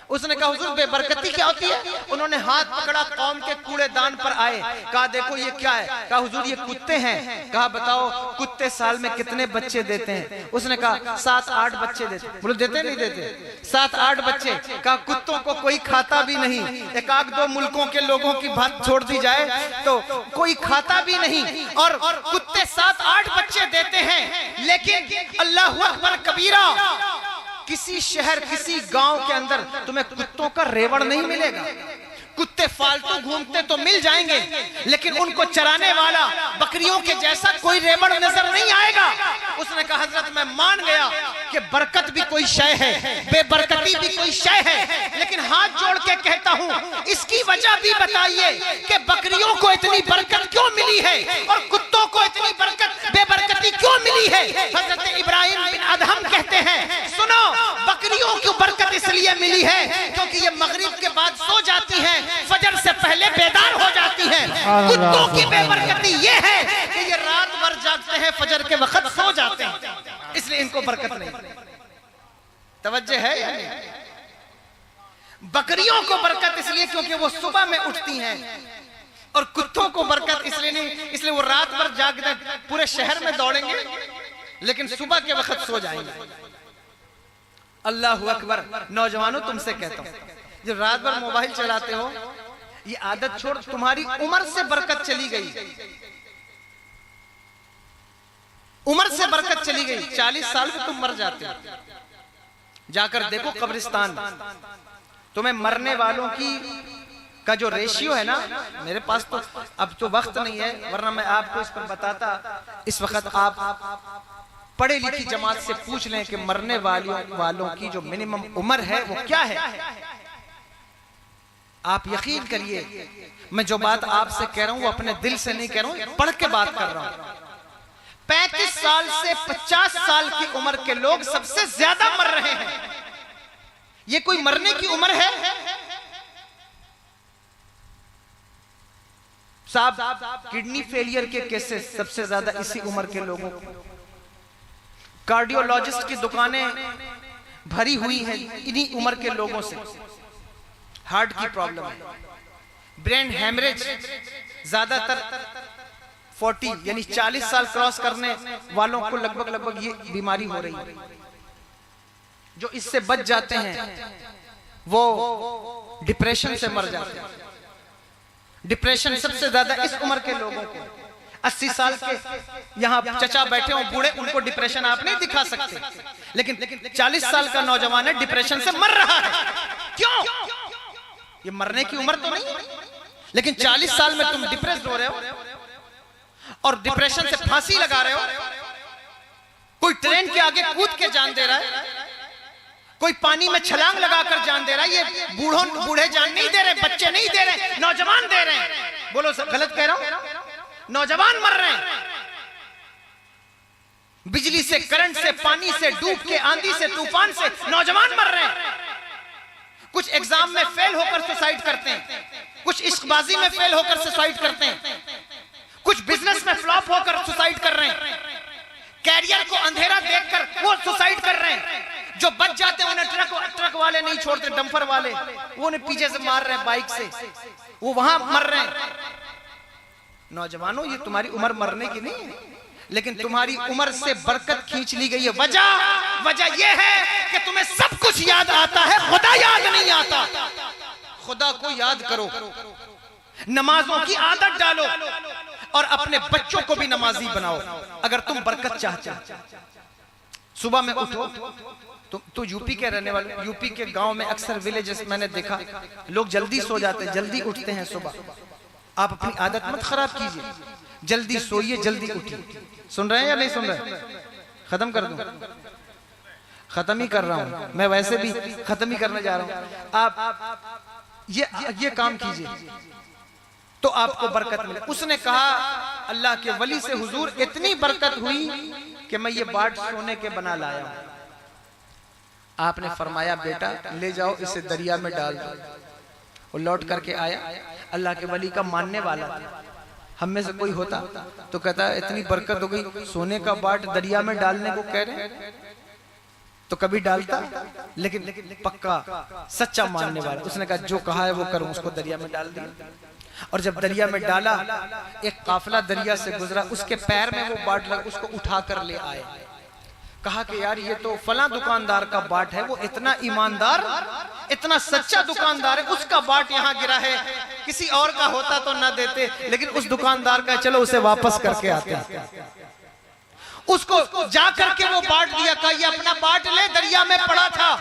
D: उसने कहा हुजूर बेबरकती क्या होती है? उन्होंने हाथ पकड़ा, कौम के कूड़ेदान पर आए। कहा देखो ये क्या है? कहा हुजूर ये कुत्ते हैं। कहा बताओ कुत्ते साल में कितने बच्चे देते हैं? उसने कहा 7-8 बच्चे देते। बोलो देते नहीं देते? 7-8 बच्चे। कहा कुत्तों को कोई खाता भी नहीं। 1-2 मुल्कों के लोगों की बात छोड़ दी जाए तो कोई खाता भी नहीं, और कुत्ते 7-8 बच्चे देते हैं। लेकिन अल्लाहु अकबर कबीरा, किसी शहर किसी गांव के अंदर तुम्हें कुत्तों का रेवड़ नहीं मिलेगा। कुत्ते फालतू घूमते तो मिल जाएंगे, लेकिन उनको चराने वाला बकरियों के जैसा कोई रेवड़ नजर नहीं आएगा। उसने कहा हजरत मैं मान गया कि बरकत भी कोई शय है, बेबरकती भी कोई शय है, लेकिन हाथ जोड़ के कहता हूं इसकी वजह भी बताइए कि बकरियों को इतनी बरकत क्यों मिली है और कुत्तों को इतनी बरकत बेबरकती क्यों मिली है। हजरत इब्राहिम बिन अदहम कहते हैं सुनो, बकरियों को बरकत इसलिए मिली है क्योंकि ये मगरिब के बाद सो जाती हैं, फजर से पहले बेदार हो जाती हैं। कुत्तों की बेबरकती ये है कि ये रात भर जागते हैं, फजर के वक्त सो जाते हैं, इसलिए इनको बरकत नहीं। तवज्जो है या नहीं? बकरियों को बरकत इसलिए क्योंकि वो सुबह में उठती हैं, और कुत्तों को बरकत इसलिए नहीं, इसलिए वो रात भर जागते, पूरे शहर में दौड़ेंगे लेकिन सुबह के वक्त सो जाएंगे। अल्लाह अकबर। नौजवानों तुमसे कहता हूं, जो रात भर मोबाइल चलाते हो, ये आदत छोड़, तुम्हारी उम्र से बरकत चली गई, उम्र से बरकत चली गई। 40 साल में तुम मर जाते हो। जाकर देखो कब्रिस्तान, तुम्हें मरने वालों की का जो रेशियो है ना, मेरे पास तो अब तो वक्त नहीं है, वरना मैं आपको इस पर बताता। इस वक्त आप पढ़े लिखी जमात से पूछ लें कि मरने वालों की जो मिनिमम उम्र है वो क्या है। आप यकीन करिए, मैं जो बात आपसे कह रहा हूं वो अपने दिल से नहीं कह रहा हूं, पढ़ के बात कर रहा हूं। 35 साल से 50 साल की उम्र के लोग सबसे ज्यादा मर रहे हैं। ये कोई मरने की उम्र है साहब? किडनी फेलियर के केसेस सबसे ज्यादा इसी उम्र के लोगों को। कार्डियोलॉजिस्ट की दुकानें भरी हुई हैं इन्हीं उम्र के लोगों से। हार्ट की प्रॉब्लम है, ब्रेन हेमरेज ज्यादातर 40 यानी 40 साल क्रॉस करने वालों को लगभग ये बीमारी हो रही है। जो इससे बच जाते हैं वो डिप्रेशन से मर जाते हैं। डिप्रेशन सबसे ज्यादा इस उम्र के लोगों को। 80 साल के यहाँ चचा बैठे हो बूढ़े, उनको डिप्रेशन आप नहीं दिखा सकते, लेकिन 40 साल का नौजवान है डिप्रेशन से मर रहा है। क्यों? ये मरने की उम्र तो नहीं, लेकिन 40 साल में तुम डिप्रेस्ड हो रहे हो और डिप्रेशन से फांसी लगा रहे हो। कोई ट्रेन के आगे कूद के जान दे रहा है, कोई पानी में छलांग लगाकर जान दे रहा है। ये बूढ़े जान नहीं दे रहे, बच्चे नहीं दे रहे, नौजवान दे रहे हैं। बोलो सर, गलत कह रहा हूं? नौजवान मर रहे हैं। बिजली से, करंट से, पानी से डूब के, आंधी से, तूफान से नौजवान मर रहे हैं। कुछ एग्जाम में फेल होकर सुसाइड करते हैं, कुछ इश्कबाजी में फेल होकर सुसाइड करते हैं, कुछ बिजनेस में फ्लॉप होकर सुसाइड कर रहे हैं, कैरियर को अंधेरा देखकर वो सुसाइड कर रहे हैं। जो बच जाते हैं उन्हें ट्रक वाले नहीं छोड़ते, डंपर वाले, वो उन्हें पीछे से मार रहे हैं बाइक से, वो वहां मर रहे हैं। नौजवानों, ये तुम्हारी उम्र मरने की नहीं है, लेकिन तुम्हारी उम्र से बरकत खींच ली गई है। वजह यह है कि तुम्हें सब कुछ याद आता है, खुदा याद नहीं आता। खुदा को याद करो, नमाजों की आदत डालो और अपने बच्चों को भी नमाजी बनाओ। अगर तुम बरकत चाहते हो, सुबह में उठो। तो यूपी के रहने वाले, यूपी के गांव में अक्सर विलेजेस मैंने देखा, लोग जल्दी सो जाते हैं, जल्दी उठते हैं सुबह। आप अपनी आदत मत खराब कीजिए, जल्दी सोइए, जल्दी उठिए। सुन रहे हैं या नहीं सुन रहे? खत्म कर दूं? खत्म ही कर रहा हूं, मैं वैसे भी खत्म ही करने जा रहा हूं। आप ये काम कीजिए तो आपको बरकत मिले। उसने कहा अल्लाह के वली से, हुजूर इतनी बरकत हुई कि मैं ये बाट सोने के बना लाया हूं। आपने फरमाया बेटा ले जाओ, इसे दरिया में डाल दो। वो लौट करके आया, अल्लाह के वली का मानने वाला था। हम में से कोई होता तो कहता इतनी बरकत हो गई, सोने का बाट दरिया में डालने को कह रहे हैं, तो कभी डालता। लेकिन पक्का सच्चा मानने वाला, उसने कहा जो कहा है वो करूं। उसको दरिया में डाल दिया, और जब दरिया में डाला, एक काफिला दरिया से गुजरा, उसके पैर में वो बाट लगा, उसको उठा कर ले आए। कहा कि यार ये तो फला दुकानदार का बाट है, वो इतना ईमानदार, इतना सच्चा दुकानदार है, उसका बाट यहाँ गिरा है। किसी और का होता तो ना देते, लेकिन उस दुकानदार का, चलो उसे वापस करके आते हैं। उसको जा करके वो बाट दिया, कहा ये अपना बाट ले, दरिया में पड़ा था।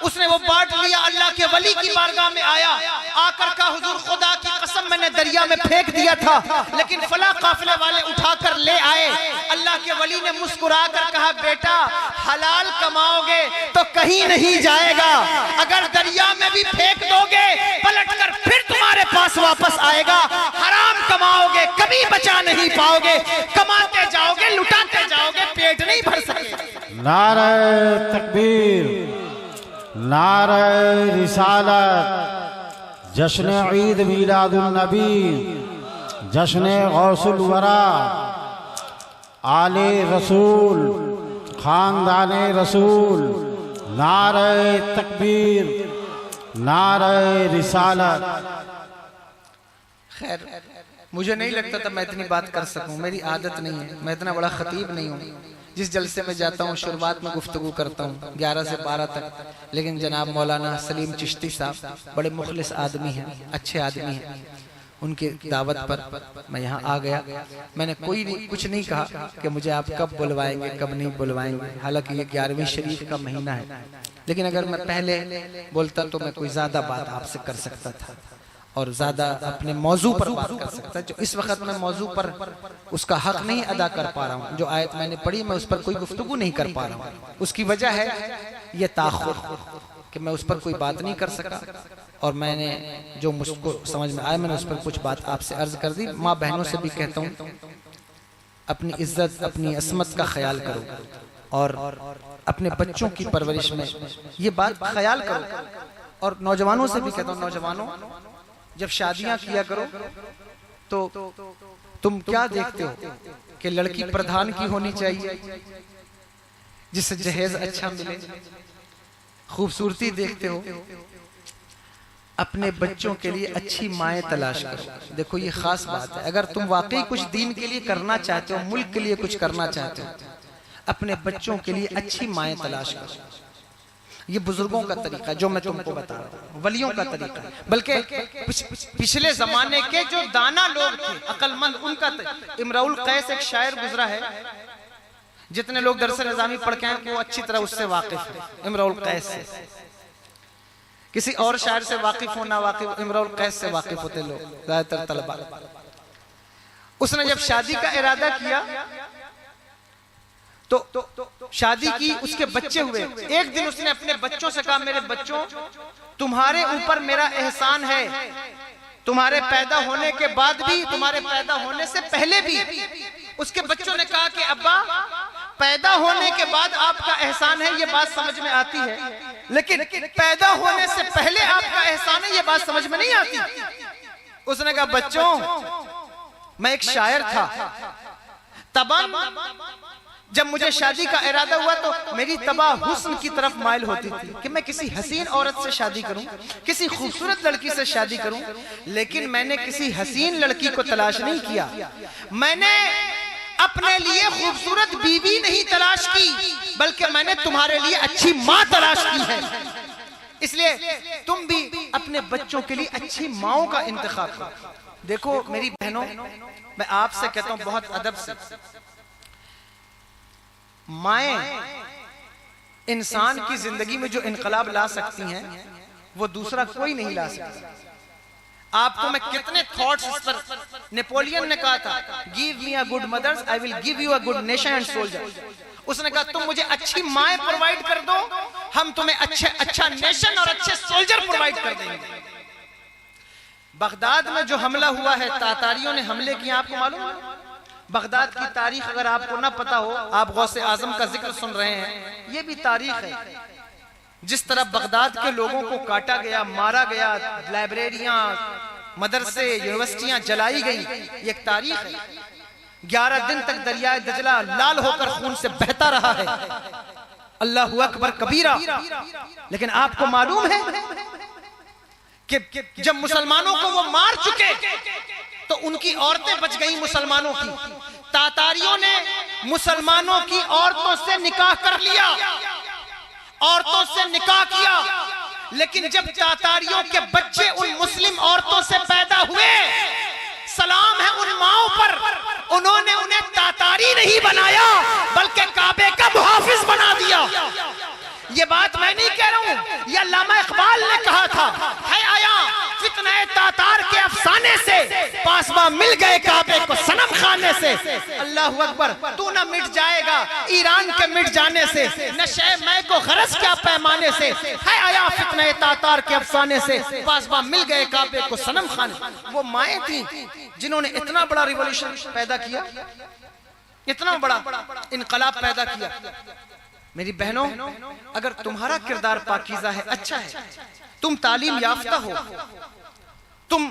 D: उसने वो बाट लिया, अल्लाह के वली की बारगाह में आया, आकर कहा हुजूर खुदा की कसम मैंने दरिया में फेंक दिया था, लेकिन फला काफिले वाले उठाकर ले आए। अल्लाह के वली ने मुस्कुरा कर कहा बेटा हलाल कमाओगे तो कहीं नहीं जाएगा, अगर दरिया में भी फेंक दोगे पलटकर फिर तुम्हारे पास वापस आएगा। हराम कमाओगे कभी बचा नहीं पाओगे, कमाते जाओगे लुटाते जाओगे, पेट नहीं भर सके।
E: नारे तकबीर, नारे रिसालत, जश्न ईद मीलादुन नबी, जश्न गौसुल वरा, आले रसूल, खानदाने रसूल, नारे तकबीर, नारे रिसालत।
D: खैर मुझे नहीं लगता था मैं इतनी बात कर सकूं, मेरी आदत नहीं है, मैं इतना बड़ा खतीब नहीं हूँ। जिस जलसे में जाता हूँ शुरुआत में गुफ्तगू करता हूँ 11 से 12 तक, लेकिन जनाब मौलाना सलीम चिश्ती साहब बड़े मुखलिस आदमी हैं, अच्छे आदमी हैं, उनकी दावत पर मैं यहाँ आ गया। मैंने कुछ नहीं कहा कि मुझे आप कब बुलवाएंगे कब नहीं बुलवाएंगे, हालांकि ये 11वीं शरीफ का महीना है, लेकिन अगर मैं पहले बोलता तो मैं कोई ज्यादा बात आपसे कर सकता था और ज्यादा अपने मौजू पर बात कर सकता। जो इस वक्त मैं मौजू पर उसका हक नहीं अदा कर पा रहा हूँ, जो आयत मैंने पढ़ी मैं उस पर कोई गुफ्तगू नहीं कर पा रहा हूँ। उसकी वजह है ये ताख़ुर कि मैं उस पर कोई बात नहीं कर सका, और मैंने जो मुझको समझ में आया मैंने उस पर कुछ बात आपसे अर्ज कर दी। माँ बहनों से भी कहता हूँ अपनी इज्जत अपनी असमत का ख्याल करो और अपने बच्चों की परवरिश में ये बात ख्याल करो। और नौजवानों से भी कहता हूँ, नौजवानों जब शादियां किया करो तो तुम क्या देखते हो कि लड़की प्रधान की होनी चाहिए जिससे जहेज अच्छा मिले, खूबसूरती देखते हो, अपने बच्चों के लिए अच्छी माएँ तलाश करो। देखो ये खास बात है, अगर तुम वाकई कुछ दीन के लिए करना चाहते हो, मुल्क के लिए कुछ करना चाहते हो, अपने बच्चों के लिए अच्छी माएँ तलाश करो। ये बुजुर्गों का तरीका है जो मैं तुमको बता रहा हूँ, वलियों का तरीका है, बल्कि पिछले जमाने के जो दाना लोग थे अक्लमंद उनका इमराउल कैस एक शायर गुजरा है, जितने लोग दरस निजामी पढ़ के हैं वो अच्छी तरह उससे वाकिफ है, इमराउल कैस से। किसी और शायर से वाकिफ हो ना वाकिफ, इमराउल कैस से वाकिफ होते लोग ज्यादातर तलबा। उसने जब शादी का इरादा किया तो शादी की, उसके बच्चे हुए। एक दिन उसने अपने बच्चों से कहा मेरे बच्चों तुम्हारे ऊपर मेरा एहसान है, तुम्हारे पैदा होने के बाद भी, तुम्हारे पैदा होने से पहले भी। उसके बच्चों ने कहा कि अब्बा पैदा होने के बाद आपका एहसान है ये बात समझ में आती है, लेकिन पैदा होने से पहले आपका एहसान है ये बात समझ में नहीं आती। उसने कहा बच्चों मैं एक शायर था, तबन जब मुझे शादी का इरादा हुआ तो मेरी तबा हुस्न की तरफ माइल होती थी कि मैं किसी हसीन औरत से शादी करूं, किसी खूबसूरत लड़की से शादी करूं, लेकिन मैंने किसी हसीन लड़की को तलाश नहीं किया, मैंने अपने लिए खूबसूरत बीवी नहीं तलाश की, बल्कि मैंने तुम्हारे लिए अच्छी माँ तलाश की है। इसलिए तुम भी अपने बच्चों के लिए अच्छी माँओं का इंतखाब करो। देखो मेरी बहनों, मैं आपसे कहता हूं बहुत अदब से, माएं इंसान की जिंदगी में जो इनकलाब ला सकती हैं वो दूसरा कोई नहीं ला सकता। आपको मैं कितने थॉट्स इस पर, नेपोलियन ने कहा था give me a good mother's I will give you a good nation and soldier. उसने कहा तुम मुझे अच्छी माएं प्रोवाइड कर दो, हम तुम्हें अच्छा नेशन और अच्छे सोल्जर प्रोवाइड कर देंगे। बगदाद में जो हमला हुआ है, तातारियों ने हमले किए, आपको मालूम है? बगदाद की तारीख अगर आपको ना पता हो, आप गौसे आजम का जिक्र सुन रहे हैं, ये भी तारीख है। जिस तरह बगदाद के लोगों को काटा गया, मारा गया, लाइब्रेरियां, मदरसे, यूनिवर्सिटियां जलाई गई, ये एक तारीख है। 11 दिन तक दरिया दजला लाल होकर खून से बहता रहा है। अल्लाहु अकबर कबीरा। लेकिन आपको मालूम है कि जब मुसलमानों को वो मार चुके तो उनकी औरतें बच गई मुसलमानों की। तातारियों ने मुसलमानों की औरतों से निकाह कर लिया, औरतों से निकाह किया, लेकिन जब तातारियों के बच्चे उन मुस्लिम औरतों से पैदा हुए, सलाम है उन माओं पर, उन्होंने उन्हें तातारी नहीं बनाया बल्कि काबे का मुहाफिज बना दिया। ये बात मैं नहीं कह रहा हूं, ये अल्लामा इकबाल ने कहा था, है आया फितने तातार के अफसाने से, पासबा मिल गए काबे को सनम खाने से। अल्लाहु अकबर। तू ना मिट जाएगा ईरान के मिट जाने से, नशे मैं को गरज क्या पैमाने से, है आया फितने तातार के अफसाने से, पासबा मिल गए काबे को सनम खाने। वो माएँ थी जिन्होंने इतना बड़ा रिवॉल्यूशन पैदा किया, इतना बड़ा इनकलाब पैदा किया। मेरी बहनों, अगर तुम्हारा किरदार पाकीज़ा है, अच्छा है, तुम तालीम याफ्ता हो, तुम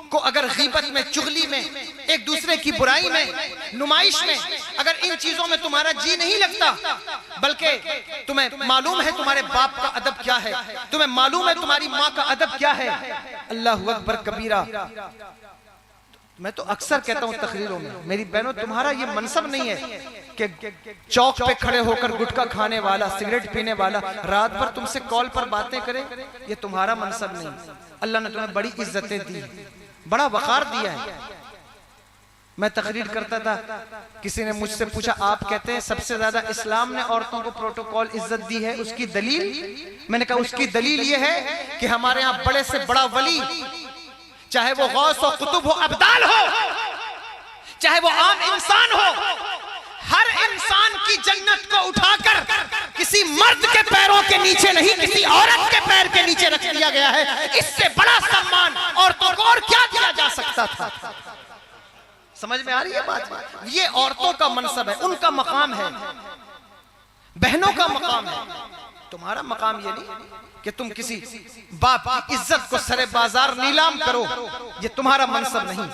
D: को अगर गीबत में, चुगली में, एक दूसरे की बुराई में, नुमाइश में, अगर इन चीजों में तुम्हारा जी नहीं लगता, बल्कि तुम्हें मालूम है तुम्हारे बाप का अदब क्या है, तुम्हें मालूम है तुम्हारी माँ का अदब क्या है, अल्लाहु अकबर कबीरा। मैं तो अक्सर कहता हूँ तकरीरों में, मेरी बहनों, तुम्हारा ये मनसब नहीं है कि चौक पे खड़े होकर गुटखा खाने वाला, सिगरेट पीने वाला रात भर तुमसे कॉल पर बातें करे, ये तुम्हारा मनसब नहीं। अल्लाह ने तुम्हें बड़ी इज्जतें दी, बड़ा वकार दिया है। मैं तकरीर करता था, किसी ने मुझसे पूछा, आप कहते हैं सबसे ज्यादा इस्लाम ने औरतों को प्रोटोकॉल इज्जत दी है, उसकी दलील? मैंने कहा उसकी दलील ये है कि हमारे यहाँ बड़े से बड़ा वली, चाहे वो गौस हो, कुतुब हो, अब्दाल हो, चाहे वो आम इंसान हो, हर इंसान की जन्नत को उठाकर किसी मर्द के पैरों के नीचे नहीं, किसी औरत के पैर के नीचे रख दिया गया है। इससे बड़ा सम्मान औरतों को और क्या दिया जा सकता था? समझ में आ रही है बात? ये औरतों का मनसब है, उनका मकाम है, बहनों का मकाम है। तुम्हारा मकाम ये नहीं कि तुम किसी बाप की इज्जत को सरे बाजार नीलाम करो, ये तुम्हारा मनसब नहीं।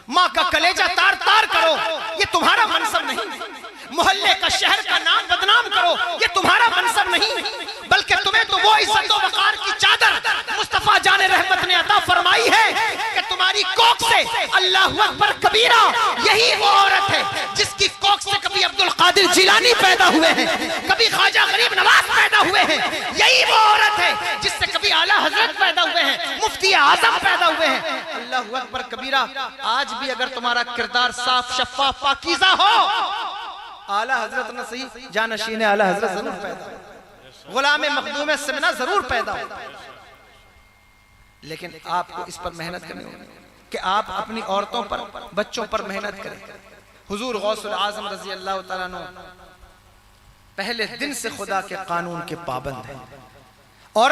D: माँ का कलेजा तार तार करो, ये तुम्हारा मनसब नहीं। मोहल्ले का, शहर का नाम बदनाम करो, ये तुम्हारा मनसब नहीं। बल्कि तुम्हें तो वो इज्जत और वकार की चादर मुस्तफा जाने रहमत ने अता फरमाई है कि तुम्हारी कोख से, अल्लाहु अकबर कबीरा, यही वो औरत है जिसकी कोख से कभी अब्दुल कादिर जिलानी पैदा हुए हैं, कभी ख्वाजा गरीब नवाज पैदा हुए हैं। यही वो औरत है जिससे कभी आला हजरत पैदा हुए हैं, मुफ्ती आजम पैदा हुए हैं। अल्लाहु अकबर कबीरा। आज भी अगर तुम्हारा किरदार साफ, शफाफ, पाकीज़ा हो, आला हजरत न सही, जानशीन आला हजरत जरूर पैदा हो, गुलाम मखदूम सिमना जरूर पैदा हो। लेकिन आपको इस पर मेहनत करनी होगी कि आप अपनी औरतों पर, बच्चों पर मेहनत करें। हुजूर गौसुल आजम रजी अल्लाह तआला अन्हु पहले दिन से खुदा के कानून के पाबंद हैं, और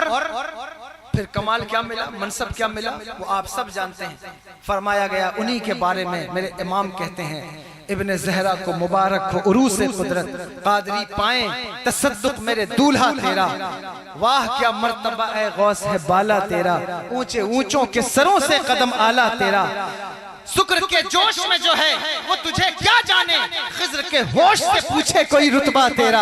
D: फिर कमाल क्या मिला, मनसब क्या मिला, वो आप सब जानते हैं। फरमाया गया उन्हीं के बारे में, मेरे इमाम कहते हैं, इब्ने ज़हरा को मुबारक हो उरूसे कुदरत, कादरी पाए तसद्दुक मेरे दूल्हा तेरा, वाह क्या मर्तबा ए गौस है बाला तेरा, ऊंचे ऊंचों के सरों से कदम आला तेरा, शुक्र के जोश में जो है वो तुझे क्या जाने, खिज्र के होश से पूछे कोई रुतबा तेरा,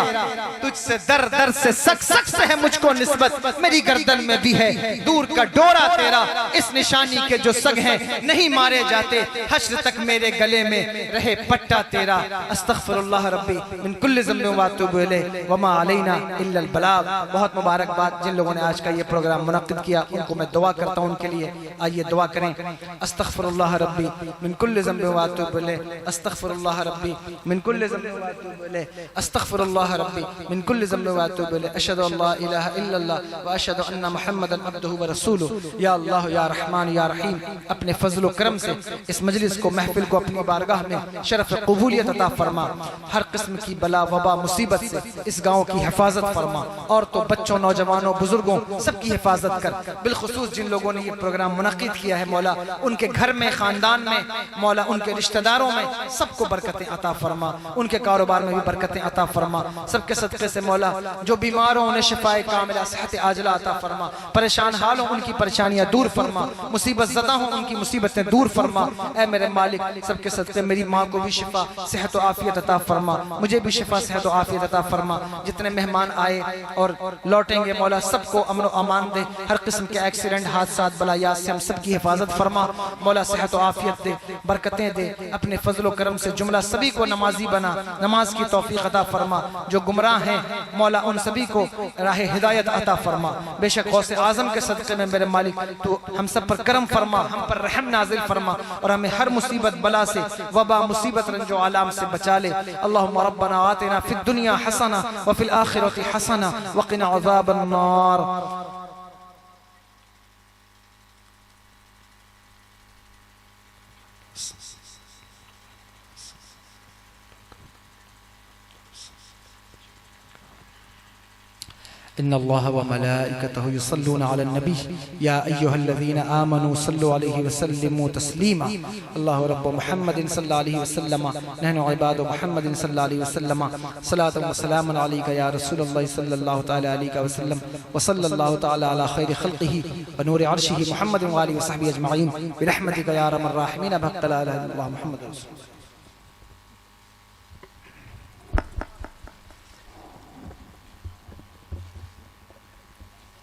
D: तुझसे दर दर से सक सक से है मुझको निस्बत, मेरी गर्दन में भी है दूर का डोरा तेरा, इस निशानी के जो सग हैं नहीं मारे जाते, हश्र तक मेरे गले में रहे पट्टा तेरा। अस्तगफिरुल्लाह रब्बी मिन कुल्लि ज़ंबिन व अतूबु इलैहि व मा अलैना इल्ला अल बलाग। बहुत मुबारकबाद जिन लोगों ने आज का ये प्रोग्राम मुनक्किद किया, उनको मैं दुआ करता हूँ उनके लिए। आइए दुआ करें। अस्तगफिरुल्लाह रब्बी मिन कुल्लि ज़ंबिन व अतूबु इलैहि, अस्तगफिरुल्लाह रब्बी मिन कुल्लि ज़ंबिन व अतूबु इलैहि, अस्तगफिरुल्लाह रब्बी मिन कुल्लि ज़ंबिन व अतूबु इलैहि, अशहदु अल्ला इलाहा इल्लल्लाह व अशहदु अन्ना मुहम्मदन अब्दुहु व रसूलुहु। या अल्लाह या रहमान या रहीम, अपने फजल व करम से इस मजलिस को, महफिल को अपनी बारगाह में शरफ कबूलियत अता फरमा। हर किस्म की बला, वबा, मुसीबत से इस गाँव की हिफाजत फरमा। औरतों, बच्चों, नौजवानों, बुजुर्गों, सबकी हिफाजत कर। बिलखुसूस जिन लोगों ने ये प्रोग्राम मुनक्किद किया है मौला, उनके घर में, खानदान में मौला, उनके रिश्तेदारों में सबको बरकतें अता फरमा, उनके कारोबार में भी बरकतें अता फरमा। सबके सदक़े से मौला जो बीमार हो उन्हें शिफाए कामिला, सेहत आजिला अता फरमा। परेशान हाल हो उनकी परेशानियां दूर फरमा, मुसीबत ज़दा हो उनकी मुसीबतें दूर फरमा। ऐ मेरे मालिक, सबके सदक़े मेरी माँ को भी शिफा, सेहत और आफियत अता फरमा, मुझे भी शिफा, सेहत और आफियत अता फरमा। जितने मेहमान आए और लौटेंगे मौला, सबको अमन और अमान दे। हर किस्म के एक्सीडेंट, हादसात, बलायात से हम सबकी हिफाजत फरमा मौला, सेहत और आफियत दे, बरकतें दे। अपने फजल व करम से जुमला सभी को नमाजी बना, नमाज की तौफीक अता फरमा। जो गुमराह हैं मौला, उन सभी को राह हिदायत अता फरमा। बेशक गौसे आजम के सदक़े में मेरे मालिक तो हम सब पर करम फरमा, हम पर रहम नाजिल फरमा, और हमें हर मुसीबत, बला से, वबा, मुसीबत, रंजो आलाम से बचा ले। अल्लाहुम्मा रब्बना आतिना फिद दुनिया हसना व फिल आखिरति हसना व क़िना अज़ाबन नार।
F: इन्नल्लाह व मलाइकतहु युसल्लूना अलन नबी या अय्युहल्लज़ीना आमनू सल्लु अलैहि व सल्लिमू तस्लीमा अल्लाहु रब्बु मुहम्मदिन सल्लल्लाहु अलैहि वसल्लम नहनु इबादु मुहम्मदिन सल्लल्लाहु अलैहि वसल्लम सलातु व सलामुन अलैका या रसूलल्लाह सल्लल्लाहु तआला अलैहि वसल्लम व सल्लल्लाहु तआला अला खैरि खल्क़िही व नूरि अर्शिही मुहम्मदिन व आलिहि व सहबिही अजमईन बिरहमतिका या अरहमर राहिमीन बहक़ ला इलाहा इल्लल्लाह मुहम्मदुर रसूलुल्लाह।